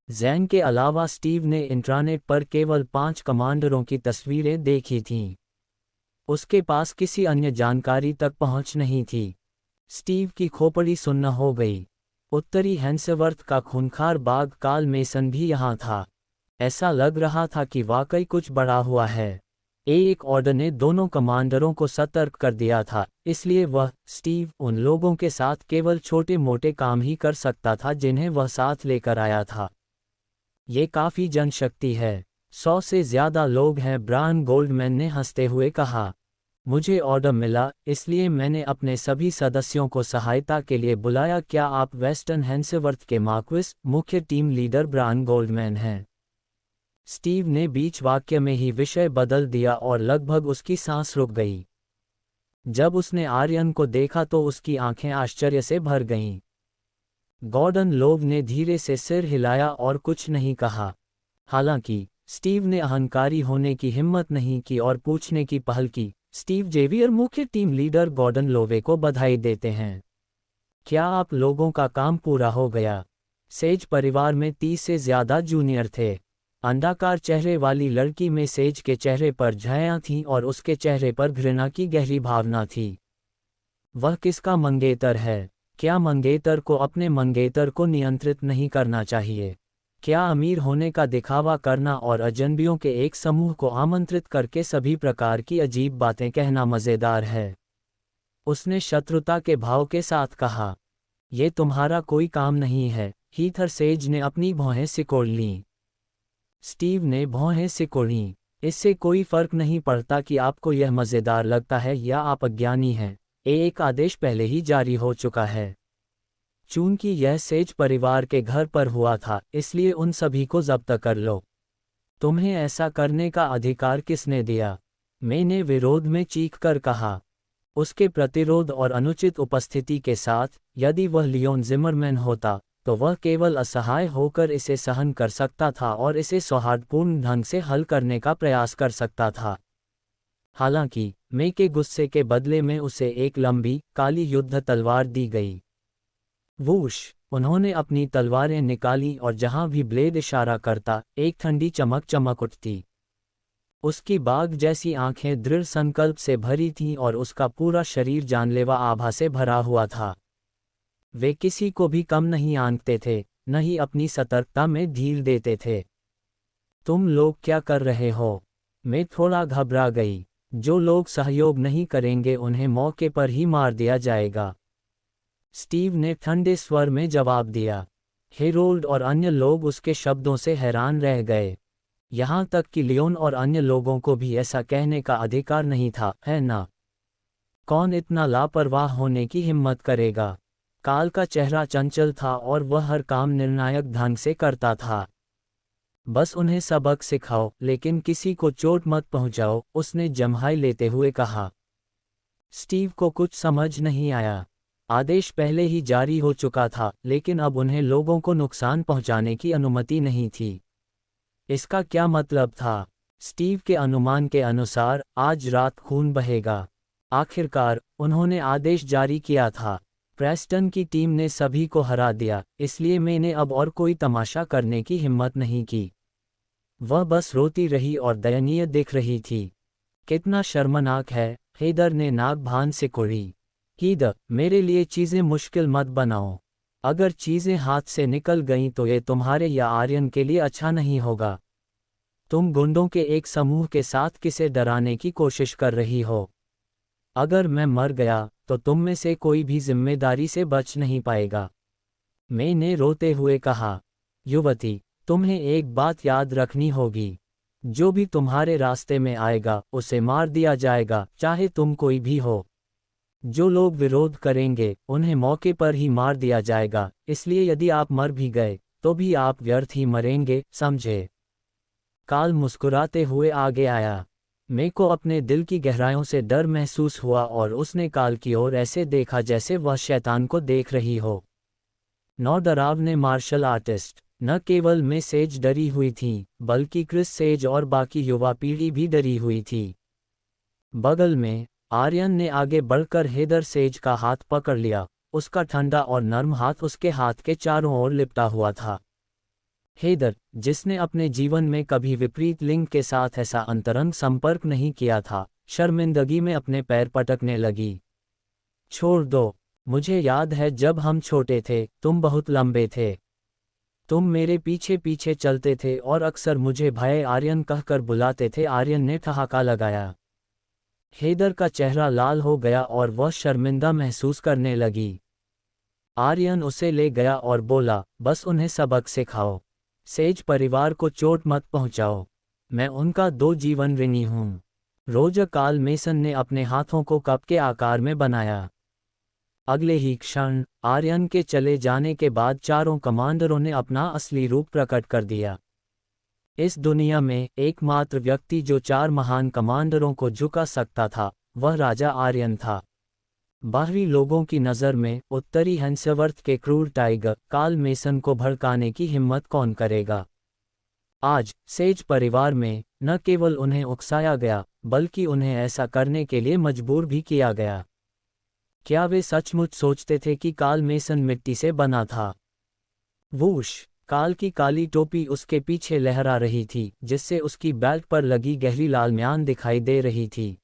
जैन के अलावा स्टीव ने इंट्रानेट पर केवल 5 कमांडरों की तस्वीरें देखी थीं। उसके पास किसी अन्य जानकारी तक पहुंच नहीं थी। स्टीव की खोपड़ी सुन्न हो गई। उत्तरी हैंसेवर्थ का खूंखार बाग कार्ल मेसन भी यहाँ था। ऐसा लग रहा था कि वाकई कुछ बड़ा हुआ है। एक ऑर्डर ने दोनों कमांडरों को सतर्क कर दिया था, इसलिए वह स्टीव उन लोगों के साथ केवल छोटे मोटे काम ही कर सकता था जिन्हें वह साथ लेकर आया था। ये काफ़ी जनशक्ति है, 100 से ज़्यादा लोग हैं, ब्रायन गोल्डमैन ने हंसते हुए कहा। मुझे ऑर्डर मिला, इसलिए मैंने अपने सभी सदस्यों को सहायता के लिए बुलाया। क्या आप वेस्टर्न हैंसेवर्थ के मार्क्विस मुख्य टीम लीडर ब्रायन गोल्डमैन हैं? स्टीव ने बीच वाक्य में ही विषय बदल दिया और लगभग उसकी सांस रुक गई। जब उसने आर्यन को देखा तो उसकी आंखें आश्चर्य से भर गईं। गॉर्डन लोव ने धीरे से सिर हिलाया और कुछ नहीं कहा। हालांकि स्टीव ने अहंकारी होने की हिम्मत नहीं की और पूछने की पहल की। स्टीव जेवियर मुख्य टीम लीडर गॉर्डन लोवे को बधाई देते हैं। क्या आप लोगों का काम पूरा हो गया? सेज परिवार में 30 से ज़्यादा जूनियर थे। अंडाकार चेहरे वाली लड़की में सेज के चेहरे पर झायां थीं और उसके चेहरे पर घृणा की गहरी भावना थी। वह किसका मंगेतर है? क्या मंगेतर को अपने मंगेतर को नियंत्रित नहीं करना चाहिए? क्या अमीर होने का दिखावा करना और अजनबियों के एक समूह को आमंत्रित करके सभी प्रकार की अजीब बातें कहना मज़ेदार है? उसने शत्रुता के भाव के साथ कहा। यह तुम्हारा कोई काम नहीं है। हीथर सेज ने अपनी भौहें सिकोड़ लीं। स्टीव ने भौहें सिकोड़ीं। इससे कोई फर्क नहीं पड़ता कि आपको यह मज़ेदार लगता है या आप अज्ञानी हैं। एक आदेश पहले ही जारी हो चुका है। चूंकि यह सेज परिवार के घर पर हुआ था, इसलिए उन सभी को जब्त कर लो। तुम्हें ऐसा करने का अधिकार किसने दिया? मैंने विरोध में चीख कर कहा। उसके प्रतिरोध और अनुचित उपस्थिति के साथ, यदि वह लियोन जिमरमैन होता, तो वह केवल असहाय होकर इसे सहन कर सकता था और इसे सौहार्दपूर्ण ढंग से हल करने का प्रयास कर सकता था। हालांकि मे के गुस्से के बदले में उसे एक लंबी, काली युद्ध तलवार दी गई। वूश! उन्होंने अपनी तलवारें निकाली और जहां भी ब्लेड इशारा करता, एक ठंडी चमक चमक उठती। उसकी बाघ जैसी आंखें दृढ़ संकल्प से भरी थीं और उसका पूरा शरीर जानलेवा आभा से भरा हुआ था। वे किसी को भी कम नहीं आंकते थे, न ही अपनी सतर्कता में ढील देते थे। तुम लोग क्या कर रहे हो? मैं थोड़ा घबरा गई। जो लोग सहयोग नहीं करेंगे उन्हें मौके पर ही मार दिया जाएगा। स्टीव ने ठंडे स्वर में जवाब दिया। हेरोल्ड और अन्य लोग उसके शब्दों से हैरान रह गए। यहाँ तक कि लियोन और अन्य लोगों को भी ऐसा कहने का अधिकार नहीं था, है ना? कौन इतना लापरवाह होने की हिम्मत करेगा? कार्ल का चेहरा चंचल था और वह हर काम निर्णायक ढंग से करता था। बस उन्हें सबक सिखाओ, लेकिन किसी को चोट मत पहुंचाओ, उसने जम्हाई लेते हुए कहा। स्टीव को कुछ समझ नहीं आया। आदेश पहले ही जारी हो चुका था, लेकिन अब उन्हें लोगों को नुकसान पहुंचाने की अनुमति नहीं थी। इसका क्या मतलब था? स्टीव के अनुमान के अनुसार आज रात खून बहेगा। आखिरकार उन्होंने आदेश जारी किया था। प्रेस्टन की टीम ने सभी को हरा दिया, इसलिए मैंने अब और कोई तमाशा करने की हिम्मत नहीं की। वह बस रोती रही और दयनीय दिख रही थी। कितना शर्मनाक है, हेदर ने नाक भान से कुड़ी। हीदर, मेरे लिए चीज़ें मुश्किल मत बनाओ। अगर चीज़ें हाथ से निकल गईं तो ये तुम्हारे या आर्यन के लिए अच्छा नहीं होगा। तुम गुंडों के एक समूह के साथ किसे डराने की कोशिश कर रही हो। अगर मैं मर गया तो तुम में से कोई भी जिम्मेदारी से बच नहीं पाएगा। मैंने रोते हुए कहा, युवती, तुम्हें एक बात याद रखनी होगी। जो भी तुम्हारे रास्ते में आएगा उसे मार दिया जाएगा, चाहे तुम कोई भी हो। जो लोग विरोध करेंगे उन्हें मौके पर ही मार दिया जाएगा, इसलिए यदि आप मर भी गए तो भी आप व्यर्थ ही मरेंगे, समझे? काल मुस्कुराते हुए आगे आया। मे को अपने दिल की गहराइयों से डर महसूस हुआ और उसने काल की ओर ऐसे देखा जैसे वह शैतान को देख रही हो। नौ डरावने मार्शल आर्टिस्ट न केवल मे सेज डरी हुई थी, बल्कि क्रिस सेज और बाकी युवा पीढ़ी भी डरी हुई थी। बगल में आर्यन ने आगे बढ़कर हेदर सेज का हाथ पकड़ लिया। उसका ठंडा और नर्म हाथ उसके हाथ के चारों ओर लिपटा हुआ था। हेदर, जिसने अपने जीवन में कभी विपरीत लिंग के साथ ऐसा अंतरंग संपर्क नहीं किया था, शर्मिंदगी में अपने पैर पटकने लगी। छोड़ दो। मुझे याद है जब हम छोटे थे, तुम बहुत लंबे थे। तुम मेरे पीछे पीछे चलते थे और अक्सर मुझे भाई आर्यन कहकर बुलाते थे। आर्यन ने ठहाका लगाया। हेदर का चेहरा लाल हो गया और वह शर्मिंदा महसूस करने लगी। आर्यन उसे ले गया और बोला, बस उन्हें सबक सिखाओ। सेज परिवार को चोट मत पहुंचाओ। मैं उनका 2 जीवन ऋणी हूं। रोजर कार्ल मेसन ने अपने हाथों को कप के आकार में बनाया। अगले ही क्षण आर्यन के चले जाने के बाद चारों कमांडरों ने अपना असली रूप प्रकट कर दिया। इस दुनिया में एकमात्र व्यक्ति जो 4 महान कमांडरों को झुका सकता था, वह राजा आर्यन था। बाहरी लोगों की नज़र में उत्तरी हेंसवर्थ के क्रूर टाइगर कार्ल मेसन को भड़काने की हिम्मत कौन करेगा? आज सेज परिवार में न केवल उन्हें उकसाया गया, बल्कि उन्हें ऐसा करने के लिए मजबूर भी किया गया। क्या वे सचमुच सोचते थे कि कार्ल मेसन मिट्टी से बना था? वूश! कार्ल की काली टोपी उसके पीछे लहरा रही थी, जिससे उसकी बेल्ट पर लगी गहरी लाल म्यान दिखाई दे रही थी।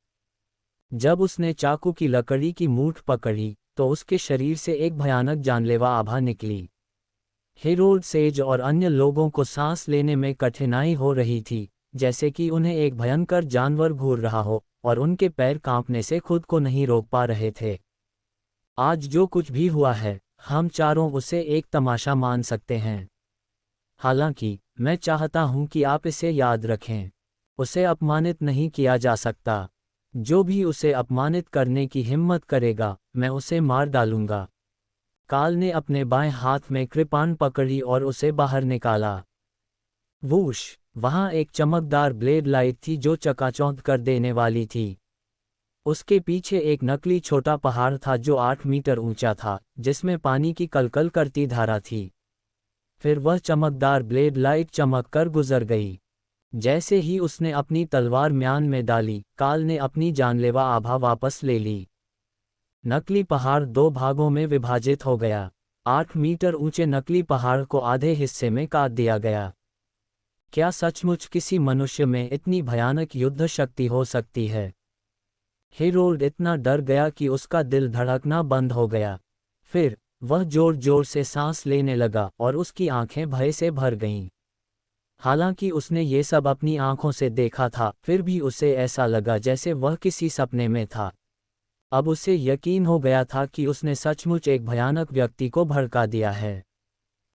जब उसने चाकू की लकड़ी की मूठ पकड़ी तो उसके शरीर से एक भयानक जानलेवा आभा निकली। हेरोल्ड सेज और अन्य लोगों को सांस लेने में कठिनाई हो रही थी, जैसे कि उन्हें एक भयंकर जानवर घूर रहा हो, और उनके पैर कांपने से खुद को नहीं रोक पा रहे थे। आज जो कुछ भी हुआ है, हम चारों उसे एक तमाशा मान सकते हैं। हालांकि मैं चाहता हूं कि आप इसे याद रखें। उसे अपमानित नहीं किया जा सकता। जो भी उसे अपमानित करने की हिम्मत करेगा, मैं उसे मार डालूंगा। कार्ल ने अपने बाएं हाथ में कृपाण पकड़ी और उसे बाहर निकाला। वूश! वहां एक चमकदार ब्लेड लाइट थी जो चकाचौंध कर देने वाली थी। उसके पीछे एक नकली छोटा पहाड़ था जो 8 मीटर ऊंचा था, जिसमें पानी की कलकल करती धारा थी। फिर वह चमकदार ब्लेड लाइट चमक कर गुजर गई। जैसे ही उसने अपनी तलवार म्यान में डाली, कार्ल ने अपनी जानलेवा आभा वापस ले ली। नकली पहाड़ 2 भागों में विभाजित हो गया। 8 मीटर ऊंचे नकली पहाड़ को आधे हिस्से में काट दिया गया। क्या सचमुच किसी मनुष्य में इतनी भयानक युद्ध शक्ति हो सकती है? हेरोल्ड इतना डर गया कि उसका दिल धड़कना बंद हो गया। फिर वह जोर जोर से सांस लेने लगा और उसकी आंखें भय से भर गईं। हालांकि उसने ये सब अपनी आंखों से देखा था, फिर भी उसे ऐसा लगा जैसे वह किसी सपने में था। अब उसे यकीन हो गया था कि उसने सचमुच एक भयानक व्यक्ति को भड़का दिया है।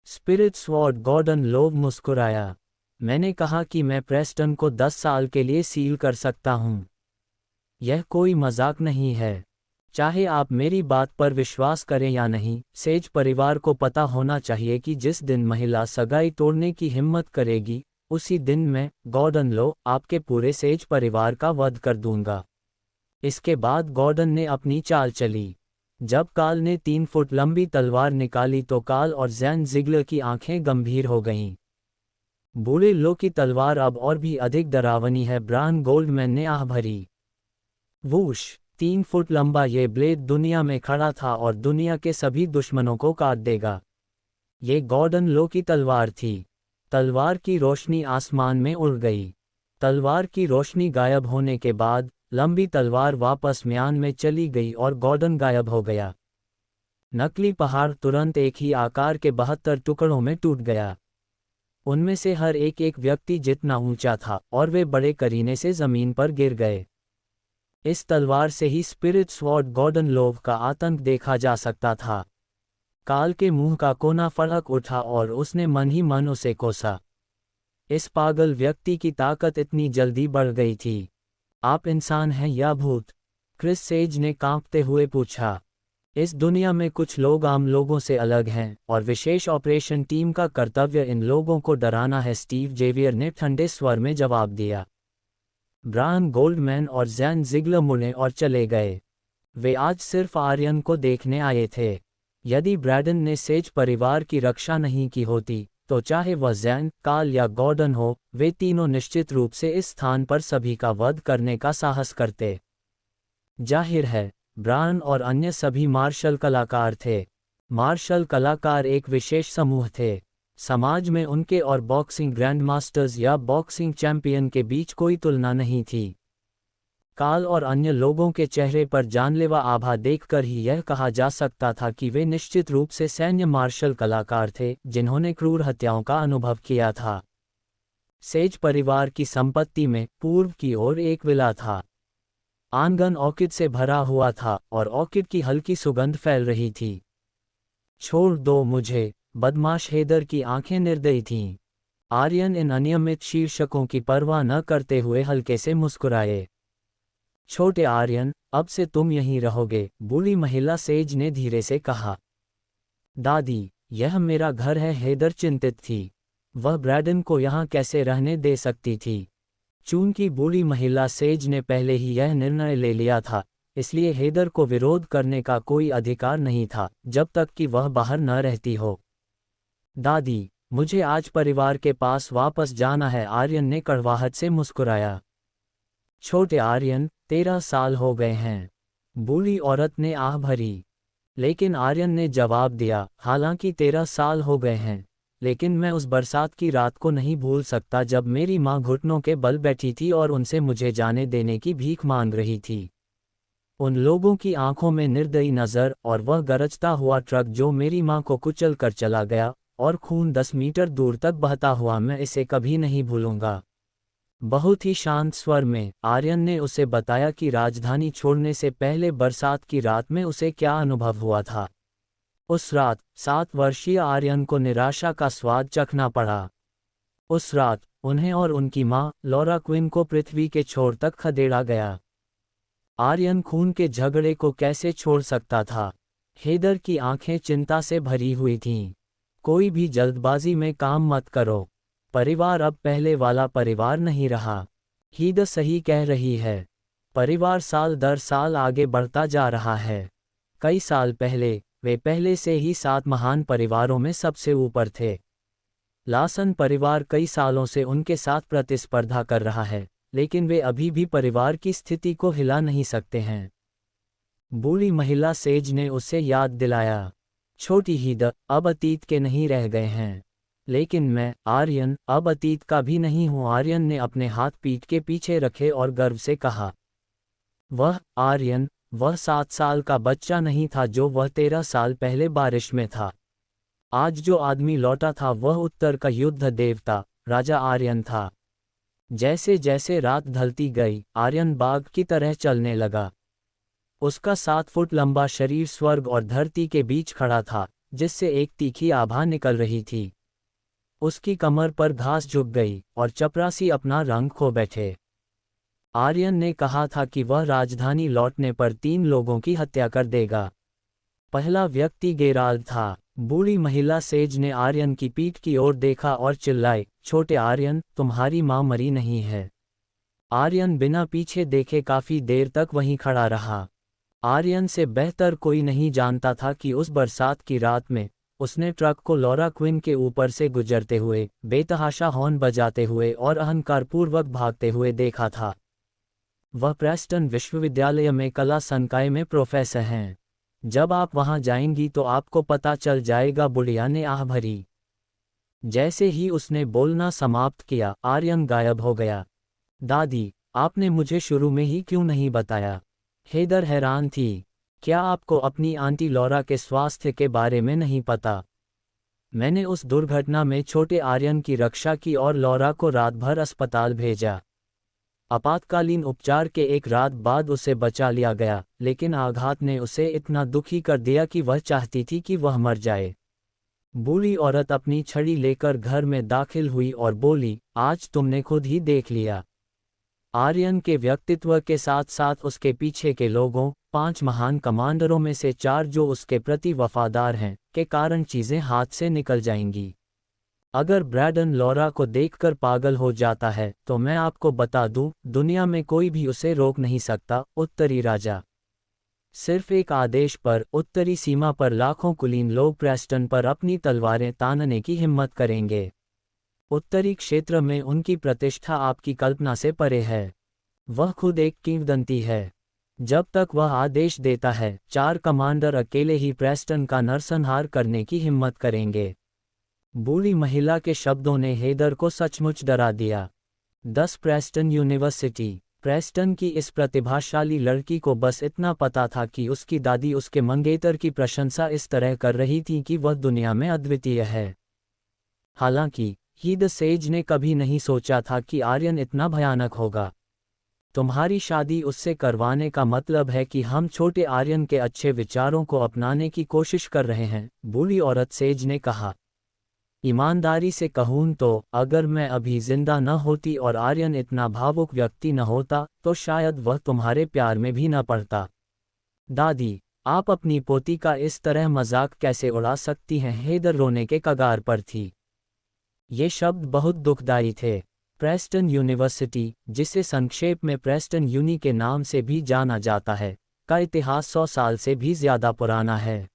स्पिरिट स्वॉर्ड गॉर्डन लोव मुस्कुराया। मैंने कहा कि मैं प्रेस्टन को 10 साल के लिए सील कर सकता हूं। यह कोई मजाक नहीं है। चाहे आप मेरी बात पर विश्वास करें या नहीं, सेज परिवार को पता होना चाहिए कि जिस दिन महिला सगाई तोड़ने की हिम्मत करेगी, उसी दिन मैं, गॉर्डन लो, आपके पूरे सेज परिवार का वध कर दूंगा। इसके बाद गॉर्डन ने अपनी चाल चली। जब काल ने 3 फुट लंबी तलवार निकाली तो काल और जैन जिगलर की आंखें गंभीर हो गईं। बूढ़े लो की तलवार अब और भी अधिक डरावनी है, ब्रायन गोल्डमैन ने आह भरी। वूश! 3 फुट लंबा ये ब्लेड दुनिया में खड़ा था और दुनिया के सभी दुश्मनों को काट देगा। ये गॉर्डन लो की तलवार थी। तलवार की रोशनी आसमान में उड़ गई। तलवार की रोशनी गायब होने के बाद लंबी तलवार वापस म्यान में चली गई और गॉर्डन गायब हो गया। नकली पहाड़ तुरंत एक ही आकार के 72 टुकड़ों में टूट गया। उनमें से हर एक व्यक्ति जितना ऊंचा था और वे बड़े करीने से जमीन पर गिर गए। इस तलवार से ही स्पिरिट स्वॉर्ड गॉर्डन लोव का आतंक देखा जा सकता था। काल के मुंह का कोना फड़क उठा और उसने मन ही मन उसे कोसा। इस पागल व्यक्ति की ताकत इतनी जल्दी बढ़ गई थी। आप इंसान हैं या भूत? क्रिस सेज ने कांपते हुए पूछा। इस दुनिया में कुछ लोग आम लोगों से अलग हैं और विशेष ऑपरेशन टीम का कर्तव्य इन लोगों को डराना है, स्टीव जेवियर ने ठंडे स्वर में जवाब दिया। ब्रायन गोल्डमैन और जैन जिगलर मुड़े और चले गए। वे आज सिर्फ आर्यन को देखने आए थे। यदि ब्रैडन ने सेज परिवार की रक्षा नहीं की होती तो चाहे वह जैन, काल या गॉर्डन हो, वे तीनों निश्चित रूप से इस स्थान पर सभी का वध करने का साहस करते। जाहिर है, ब्रायन और अन्य सभी मार्शल कलाकार थे। मार्शल कलाकार एक विशेष समूह थे। समाज में उनके और बॉक्सिंग ग्रैंडमास्टर्स या बॉक्सिंग चैंपियन के बीच कोई तुलना नहीं थी। काल और अन्य लोगों के चेहरे पर जानलेवा आभा देखकर ही यह कहा जा सकता था कि वे निश्चित रूप से सैन्य मार्शल कलाकार थे जिन्होंने क्रूर हत्याओं का अनुभव किया था। सेज परिवार की संपत्ति में पूर्व की ओर एक विला था। आंगन ऑर्किड से भरा हुआ था और ऑर्किड की हल्की सुगंध फैल रही थी। छोड़ दो मुझे, बदमाश हेदर की आंखें निर्दयी थीं। आर्यन इन अनियमित शीर्षकों की परवाह न करते हुए हल्के से मुस्कुराए। छोटे आर्यन, अब से तुम यहीं रहोगे, बूढ़ी महिला सेज ने धीरे से कहा। दादी, यह मेरा घर है, हेदर चिंतित थी। वह ब्रैडन को यहाँ कैसे रहने दे सकती थी? चूंकि बूढ़ी महिला सेज ने पहले ही यह निर्णय ले लिया था, इसलिए हेदर को विरोध करने का कोई अधिकार नहीं था जब तक कि वह बाहर न रहती हो। दादी, मुझे आज परिवार के पास वापस जाना है, आर्यन ने कड़वाहट से मुस्कुराया। छोटे आर्यन, 13 साल हो गए हैं, बूढ़ी औरत ने आह भरी। लेकिन आर्यन ने जवाब दिया, हालांकि 13 साल हो गए हैं, लेकिन मैं उस बरसात की रात को नहीं भूल सकता जब मेरी माँ घुटनों के बल बैठी थी और उनसे मुझे जाने देने की भीख मांग रही थी। उन लोगों की आंखों में निर्दयी नज़र और वह गरजता हुआ ट्रक जो मेरी माँ को कुचल कर चला गया और खून 10 मीटर दूर तक बहता हुआ, मैं इसे कभी नहीं भूलूंगा। बहुत ही शांत स्वर में आर्यन ने उसे बताया कि राजधानी छोड़ने से पहले बरसात की रात में उसे क्या अनुभव हुआ था। उस रात 7 वर्षीय आर्यन को निराशा का स्वाद चखना पड़ा। उस रात उन्हें और उनकी माँ लॉरा क्विन को पृथ्वी के छोर तक खदेड़ा गया। आर्यन खून के झगड़े को कैसे छोड़ सकता था? हेदर की आंखें चिंता से भरी हुई थीं। कोई भी जल्दबाजी में काम मत करो। परिवार अब पहले वाला परिवार नहीं रहा। हीदर सही कह रही है। परिवार साल दर साल आगे बढ़ता जा रहा है। कई साल पहले वे पहले से ही 7 महान परिवारों में सबसे ऊपर थे। लासन परिवार कई सालों से उनके साथ प्रतिस्पर्धा कर रहा है, लेकिन वे अभी भी परिवार की स्थिति को हिला नहीं सकते हैं। बूढ़ी महिला सेज ने उसे याद दिलाया। छोटी हीदर, अब अतीत के नहीं रह गए हैं। लेकिन मैं, आर्यन, अब अतीत का भी नहीं हूँ। आर्यन ने अपने हाथ पीठ के पीछे रखे और गर्व से कहा। वह आर्यन, वह 7 साल का बच्चा नहीं था जो वह 13 साल पहले बारिश में था। आज जो आदमी लौटा था वह उत्तर का युद्ध देवता, राजा आर्यन था। जैसे जैसे रात ढलती गई, आर्यन बाघ की तरह चलने लगा। उसका 7 फुट लंबा शरीर स्वर्ग और धरती के बीच खड़ा था, जिससे एक तीखी आभा निकल रही थी। उसकी कमर पर घास झुक गई और चपरासी अपना रंग खो बैठे। आर्यन ने कहा था कि वह राजधानी लौटने पर 3 लोगों की हत्या कर देगा। पहला व्यक्ति गेराल्ड था। बूढ़ी महिला सेज ने आर्यन की पीठ की ओर देखा और चिल्लाई, छोटे आर्यन, तुम्हारी माँ मरी नहीं है। आर्यन बिना पीछे देखे काफी देर तक वहीं खड़ा रहा। आर्यन से बेहतर कोई नहीं जानता था कि उस बरसात की रात में उसने ट्रक को लॉरा क्विन के ऊपर से गुजरते हुए, बेतहाशा हॉर्न बजाते हुए और अहंकारपूर्वक भागते हुए देखा था। वह प्रेस्टन विश्वविद्यालय में कला संकाय में प्रोफेसर हैं। जब आप वहां जाएंगी तो आपको पता चल जाएगा, बुढ़िया ने आह भरी। जैसे ही उसने बोलना समाप्त किया, आर्यन गायब हो गया। दादी, आपने मुझे शुरू में ही क्यों नहीं बताया? हेदर हैरान थी। क्या आपको अपनी आंटी लॉरा के स्वास्थ्य के बारे में नहीं पता? मैंने उस दुर्घटना में छोटे आर्यन की रक्षा की और लॉरा को रात भर अस्पताल भेजा। आपातकालीन उपचार के एक रात बाद उसे बचा लिया गया, लेकिन आघात ने उसे इतना दुखी कर दिया कि वह चाहती थी कि वह मर जाए। बूढ़ी औरत अपनी छड़ी लेकर घर में दाखिल हुई और बोली, आज तुमने खुद ही देख लिया। आर्यन के व्यक्तित्व के साथ साथ उसके पीछे के लोगों, 5 महान कमांडरों में से 4 जो उसके प्रति वफादार हैं, के कारण चीजें हाथ से निकल जाएंगी। अगर ब्रैडन लॉरा को देखकर पागल हो जाता है तो मैं आपको बता दूं, दुनिया में कोई भी उसे रोक नहीं सकता। उत्तरी राजा। सिर्फ एक आदेश पर उत्तरी सीमा पर लाखों कुलीन लोग प्रेस्टन पर अपनी तलवारें तानने की हिम्मत करेंगे। उत्तरी क्षेत्र में उनकी प्रतिष्ठा आपकी कल्पना से परे है। वह खुद एक किंवदंती है। जब तक वह आदेश देता है, 4 कमांडर अकेले ही प्रेस्टन का नरसंहार करने की हिम्मत करेंगे। बूढ़ी महिला के शब्दों ने हेदर को सचमुच डरा दिया। 10 प्रेस्टन यूनिवर्सिटी। प्रेस्टन की इस प्रतिभाशाली लड़की को बस इतना पता था कि उसकी दादी उसके मंगेतर की प्रशंसा इस तरह कर रही थी कि वह दुनिया में अद्वितीय है। हालांकि ही द सेज ने कभी नहीं सोचा था कि आर्यन इतना भयानक होगा। तुम्हारी शादी उससे करवाने का मतलब है कि हम छोटे आर्यन के अच्छे विचारों को अपनाने की कोशिश कर रहे हैं, बूढ़ी औरत सेज ने कहा। ईमानदारी से कहूं तो अगर मैं अभी जिंदा न होती और आर्यन इतना भावुक व्यक्ति न होता तो शायद वह तुम्हारे प्यार में भी न पड़ता। दादी, आप अपनी पोती का इस तरह मजाक कैसे उड़ा सकती हैं? हेदर रोने के कगार पर थी। ये शब्द बहुत दुखदाई थे। प्रेस्टन यूनिवर्सिटी, जिसे संक्षेप में प्रेस्टन यूनी के नाम से भी जाना जाता है, का इतिहास 100 साल से भी ज्यादा पुराना है।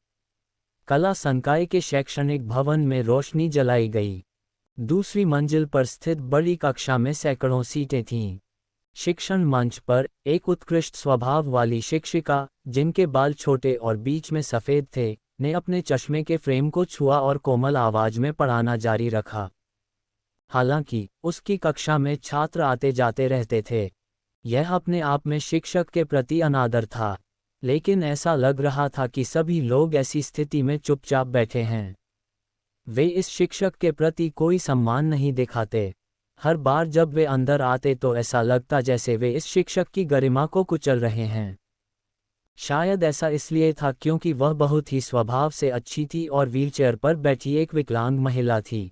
कला संकाय के शैक्षणिक भवन में रोशनी जलाई गई। दूसरी मंजिल पर स्थित बड़ी कक्षा में सैकड़ों सीटें थीं। शिक्षण मंच पर एक उत्कृष्ट स्वभाव वाली शिक्षिका, जिनके बाल छोटे और बीच में सफ़ेद थे, ने अपने चश्मे के फ्रेम को छुआ और कोमल आवाज में पढ़ाना जारी रखा। हालांकि उसकी कक्षा में छात्र आते जाते रहते थे। यह अपने आप में शिक्षक के प्रति अनादर था, लेकिन ऐसा लग रहा था कि सभी लोग ऐसी स्थिति में चुपचाप बैठे हैं। वे इस शिक्षक के प्रति कोई सम्मान नहीं दिखाते। हर बार जब वे अंदर आते तो ऐसा लगता जैसे वे इस शिक्षक की गरिमा को कुचल रहे हैं। शायद ऐसा इसलिए था क्योंकि वह बहुत ही स्वभाव से अच्छी थी और व्हीलचेयर पर बैठी एक विकलांग महिला थी।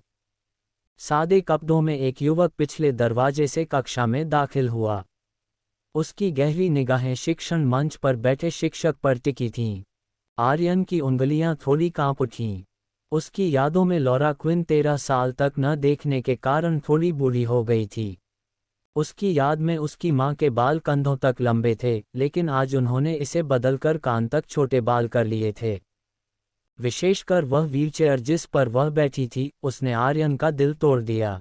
सादे कपड़ों में एक युवक पिछले दरवाजे से कक्षा में दाखिल हुआ। उसकी गहरी निगाहें शिक्षण मंच पर बैठे शिक्षक पर टिकी थीं। आर्यन की उंगलियां थोड़ी कांप उठीं। उसकी यादों में लॉरा क्विन 13 साल तक न देखने के कारण थोड़ी बूढ़ी हो गई थी। उसकी याद में उसकी मां के बाल कंधों तक लंबे थे, लेकिन आज उन्होंने इसे बदलकर कान तक छोटे बाल कर लिए थे। विशेषकर वह व्हीलचेयर जिस पर वह बैठी थी, उसने आर्यन का दिल तोड़ दिया।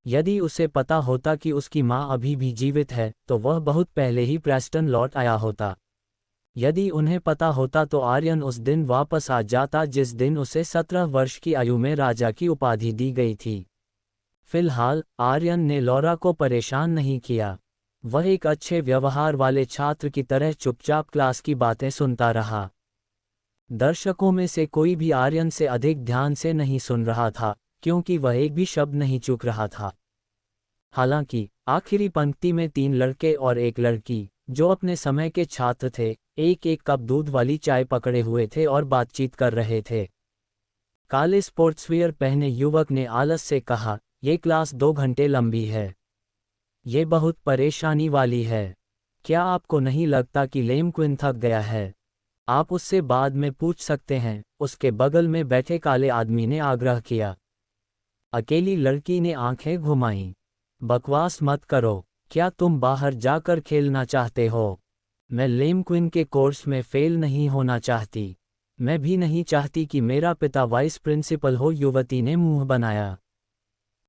यदि उसे पता होता कि उसकी मां अभी भी जीवित है, तो वह बहुत पहले ही प्रेस्टन लौट आया होता। यदि उन्हें पता होता तो आर्यन उस दिन वापस आ जाता जिस दिन उसे 17 वर्ष की आयु में राजा की उपाधि दी गई थी। फिलहाल आर्यन ने लॉरा को परेशान नहीं किया। वह एक अच्छे व्यवहार वाले छात्र की तरह चुपचाप क्लास की बातें सुनता रहा। दर्शकों में से कोई भी आर्यन से अधिक ध्यान से नहीं सुन रहा था, क्योंकि वह एक भी शब्द नहीं चूक रहा था। हालांकि आखिरी पंक्ति में 3 लड़के और एक लड़की, जो अपने समय के छात्र थे, एक कप दूध वाली चाय पकड़े हुए थे और बातचीत कर रहे थे। काले स्पोर्ट्सवियर पहने युवक ने आलस से कहा, ये क्लास 2 घंटे लंबी है। ये बहुत परेशानी वाली है। क्या आपको नहीं लगता कि लेम क्विन थक गया है? आप उससे बाद में पूछ सकते हैं, उसके बगल में बैठे काले आदमी ने आग्रह किया। अकेली लड़की ने आंखें घुमाईं। बकवास मत करो, क्या तुम बाहर जाकर खेलना चाहते हो? मैं लेम क्विन के कोर्स में फेल नहीं होना चाहती। मैं भी नहीं चाहती कि मेरा पिता वाइस प्रिंसिपल हो, युवती ने मुंह बनाया।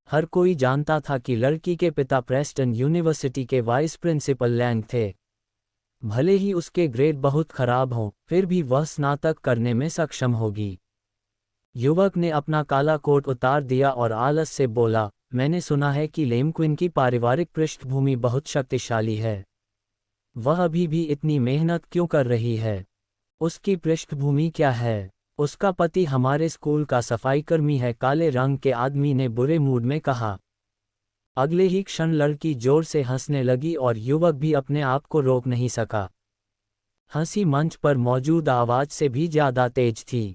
हर कोई जानता था कि लड़की के पिता प्रेस्टन यूनिवर्सिटी के वाइस प्रिंसिपल लैंग थे। भले ही उसके ग्रेड बहुत खराब हों, फिर भी वह स्नातक करने में सक्षम होगी। युवक ने अपना काला कोट उतार दिया और आलस से बोला, मैंने सुना है कि लेम क्विन की पारिवारिक पृष्ठभूमि बहुत शक्तिशाली है। वह अभी भी इतनी मेहनत क्यों कर रही है? उसकी पृष्ठभूमि क्या है? उसका पति हमारे स्कूल का सफाईकर्मी है, काले रंग के आदमी ने बुरे मूड में कहा। अगले ही क्षण लड़की जोर से हंसने लगी और युवक भी अपने आप को रोक नहीं सका। हंसी मंच पर मौजूद आवाज से भी ज्यादा तेज थी।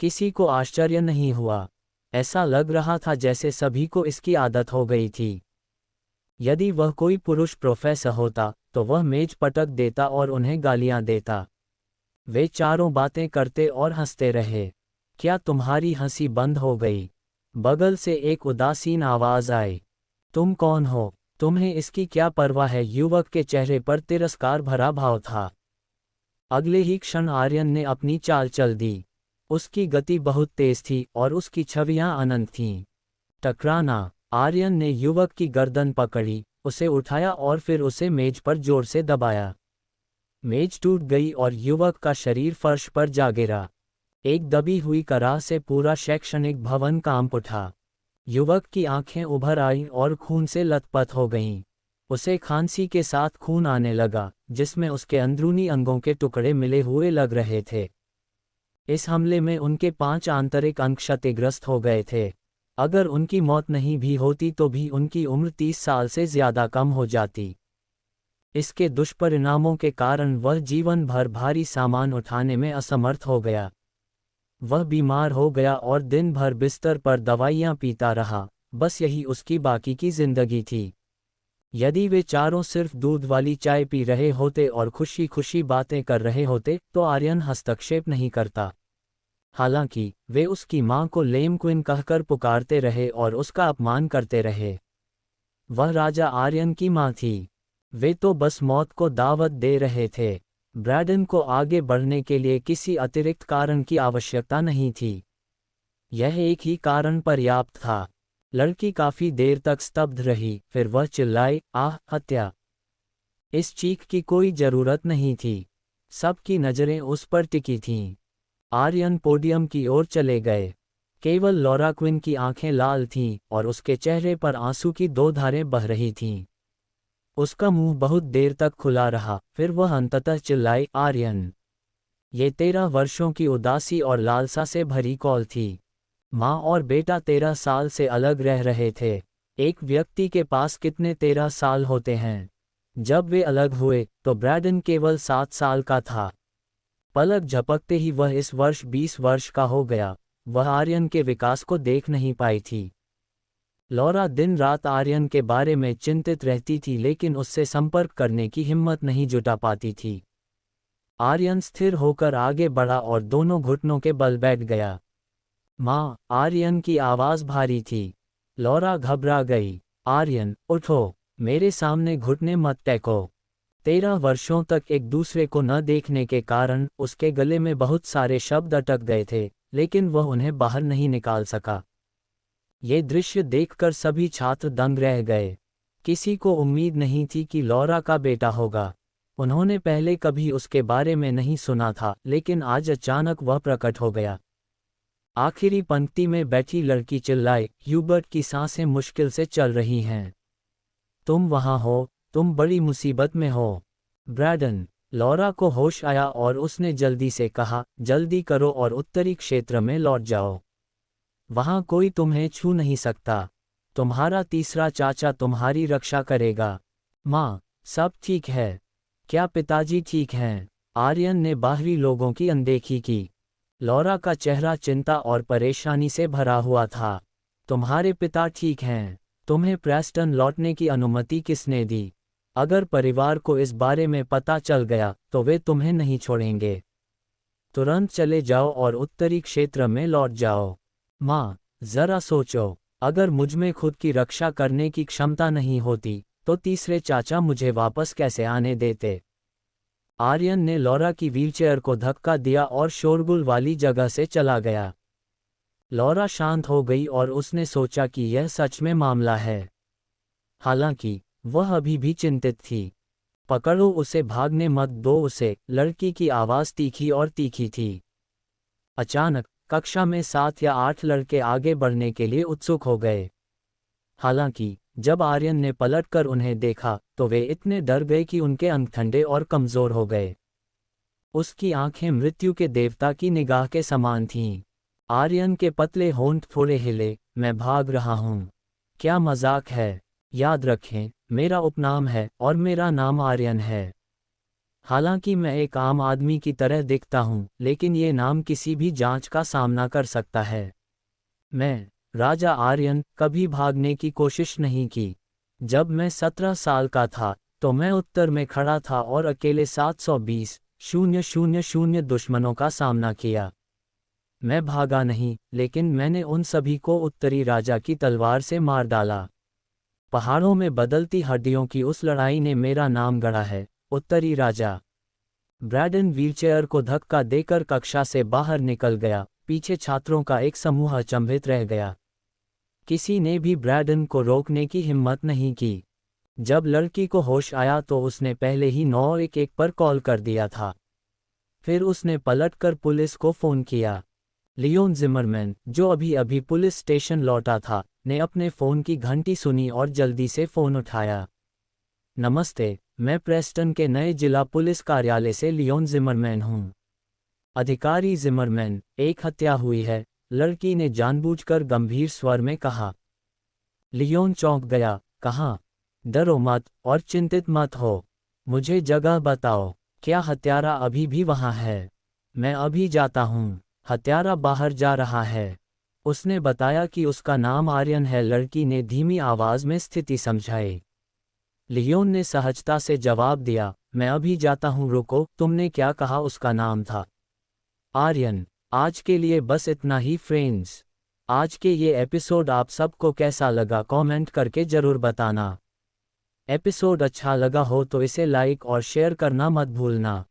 किसी को आश्चर्य नहीं हुआ। ऐसा लग रहा था जैसे सभी को इसकी आदत हो गई थी। यदि वह कोई पुरुष प्रोफेसर होता तो वह मेज पटक देता और उन्हें गालियां देता। वे चारों बातें करते और हंसते रहे। क्या तुम्हारी हंसी बंद हो गई? बगल से एक उदासीन आवाज आई। तुम कौन हो? तुम्हें इसकी क्या परवाह है? युवक के चेहरे पर तिरस्कार भरा भाव था। अगले ही क्षण आर्यन ने अपनी चाल चल दी। उसकी गति बहुत तेज थी और उसकी छवियां अनंत थीं। टकराना। आर्यन ने युवक की गर्दन पकड़ी, उसे उठाया और फिर उसे मेज पर जोर से दबाया। मेज टूट गई और युवक का शरीर फर्श पर जा गिरा। एक दबी हुई कराह से पूरा शैक्षणिक भवन कांप उठा। युवक की आंखें उभर आईं और खून से लथपथ हो गईं। उसे खांसी के साथ खून आने लगा, जिसमें उसके अंदरूनी अंगों के टुकड़े मिले हुए लग रहे थे। इस हमले में उनके 5 आंतरिक अंग क्षतिग्रस्त हो गए थे। अगर उनकी मौत नहीं भी होती तो भी उनकी उम्र 30 साल से ज्यादा कम हो जाती। इसके दुष्परिणामों के कारण वह जीवन भर भारी सामान उठाने में असमर्थ हो गया। वह बीमार हो गया और दिन भर बिस्तर पर दवाइयां पीता रहा। बस यही उसकी बाकी की जिंदगी थी। यदि वे चारों सिर्फ दूध वाली चाय पी रहे होते और खुशी खुशी बातें कर रहे होते तो आर्यन हस्तक्षेप नहीं करता। हालांकि वे उसकी मां को लेम क्विन कहकर पुकारते रहे और उसका अपमान करते रहे। वह राजा आर्यन की मां थी। वे तो बस मौत को दावत दे रहे थे। ब्रैडन को आगे बढ़ने के लिए किसी अतिरिक्त कारण की आवश्यकता नहीं थी। यह एक ही कारण पर्याप्त था। लड़की काफी देर तक स्तब्ध रही, फिर वह चिल्लाई, आह, हत्या। इस चीख की कोई जरूरत नहीं थी। सबकी नजरें उस पर टिकी थीं। आर्यन पोडियम की ओर चले गए। केवल लॉरा क्विन की आंखें लाल थीं और उसके चेहरे पर आंसू की 2 धारें बह रही थीं। उसका मुंह बहुत देर तक खुला रहा, फिर वह अंततः चिल्लाई, आर्यन। ये 13 वर्षों की उदासी और लालसा से भरी कॉल थी। माँ और बेटा 13 साल से अलग रह रहे थे। एक व्यक्ति के पास कितने 13 साल होते हैं? जब वे अलग हुए तो ब्रैडन केवल 7 साल का था। पलक झपकते ही वह इस वर्ष 20 वर्ष का हो गया। वह आर्यन के विकास को देख नहीं पाई थी। लॉरा दिन रात आर्यन के बारे में चिंतित रहती थी, लेकिन उससे संपर्क करने की हिम्मत नहीं जुटा पाती थी। आर्यन स्थिर होकर आगे बढ़ा और दोनों घुटनों के बल बैठ गया। माँ, आर्यन की आवाज भारी थी। लॉरा घबरा गई। आर्यन, उठो, मेरे सामने घुटने मत टेको। 13 वर्षों तक एक दूसरे को न देखने के कारण उसके गले में बहुत सारे शब्द अटक गए थे, लेकिन वह उन्हें बाहर नहीं निकाल सका। ये दृश्य देखकर सभी छात्र दंग रह गए। किसी को उम्मीद नहीं थी कि लॉरा का बेटा होगा। उन्होंने पहले कभी उसके बारे में नहीं सुना था, लेकिन आज अचानक वह प्रकट हो गया। आखिरी पंक्ति में बैठी लड़की चिल्लाई, ह्यूबर्ट की सांसें मुश्किल से चल रही हैं। तुम वहां हो, तुम बड़ी मुसीबत में हो। ब्रैडन। लॉरा को होश आया और उसने जल्दी से कहा, जल्दी करो और उत्तरी क्षेत्र में लौट जाओ। वहां कोई तुम्हें छू नहीं सकता। तुम्हारा तीसरा चाचा तुम्हारी रक्षा करेगा। माँ, सब ठीक है। क्या पिताजी ठीक हैं? आर्यन ने बाहरी लोगों की अनदेखी की। लॉरा का चेहरा चिंता और परेशानी से भरा हुआ था। तुम्हारे पिता ठीक हैं। तुम्हें प्रेस्टन लौटने की अनुमति किसने दी? अगर परिवार को इस बारे में पता चल गया तो वे तुम्हें नहीं छोड़ेंगे। तुरंत चले जाओ और उत्तरी क्षेत्र में लौट जाओ। माँ, जरा सोचो। अगर मुझमें खुद की रक्षा करने की क्षमता नहीं होती तो तीसरे चाचा मुझे वापस कैसे आने देते। आर्यन ने लॉरा की व्हीलचेयर को धक्का दिया और शोरगुल वाली जगह से चला गया। लॉरा शांत हो गई और उसने सोचा कि यह सच में मामला है। हालांकि वह अभी भी चिंतित थी। पकड़ो उसे, भागने मत दो उसे, लड़की की आवाज़ तीखी और तीखी थी। अचानक कक्षा में 7 या 8 लड़के आगे बढ़ने के लिए उत्सुक हो गए। हालांकि जब आर्यन ने पलटकर उन्हें देखा तो वे इतने डर गए कि उनके अंग ठंडे और कमज़ोर हो गए। उसकी आंखें मृत्यु के देवता की निगाह के समान थीं। आर्यन के पतले होंठ थोड़े हिले। मैं भाग रहा हूँ। क्या मजाक है? याद रखें, मेरा उपनाम है और मेरा नाम आर्यन है। हालांकि मैं एक आम आदमी की तरह दिखता हूँ, लेकिन ये नाम किसी भी जांच का सामना कर सकता है। मैं, राजा आर्यन, कभी भागने की कोशिश नहीं की। जब मैं 17 साल का था तो मैं उत्तर में खड़ा था और अकेले 720,000 दुश्मनों का सामना किया। मैं भागा नहीं, लेकिन मैंने उन सभी को उत्तरी राजा की तलवार से मार डाला। पहाड़ों में बदलती हड्डियों की उस लड़ाई ने मेरा नाम गढ़ा है, उत्तरी राजा। ब्रैडन व्हीलचेयर को धक्का देकर कक्षा से बाहर निकल गया। पीछे छात्रों का एक समूह अचंभित रह गया। किसी ने भी ब्रैडन को रोकने की हिम्मत नहीं की। जब लड़की को होश आया तो उसने पहले ही 911 पर कॉल कर दिया था। फिर उसने पलटकर पुलिस को फ़ोन किया। लियोन जिमरमैन, जो अभी अभी पुलिस स्टेशन लौटा था, ने अपने फ़ोन की घंटी सुनी और जल्दी से फ़ोन उठाया। नमस्ते, मैं प्रेस्टन के नए जिला पुलिस कार्यालय से लियोन जिमरमैन हूँ। अधिकारी जिमरमैन, एक हत्या हुई है, लड़की ने जानबूझकर गंभीर स्वर में कहा। लियोन चौंक गया। कहाँ? डरो मत और चिंतित मत हो। मुझे जगह बताओ। क्या हत्यारा अभी भी वहाँ है? मैं अभी जाता हूँ। हत्यारा बाहर जा रहा है। उसने बताया कि उसका नाम आर्यन है। लड़की ने धीमी आवाज़ में स्थिति समझाई। लियोन ने सहजता से जवाब दिया, मैं अभी जाता हूँ। रुको, तुमने क्या कहा उसका नाम था? आर्यन। आज के लिए बस इतना ही फ्रेंड्स। आज के ये एपिसोड आप सबको कैसा लगा कमेंट करके ज़रूर बताना। एपिसोड अच्छा लगा हो तो इसे लाइक और शेयर करना मत भूलना।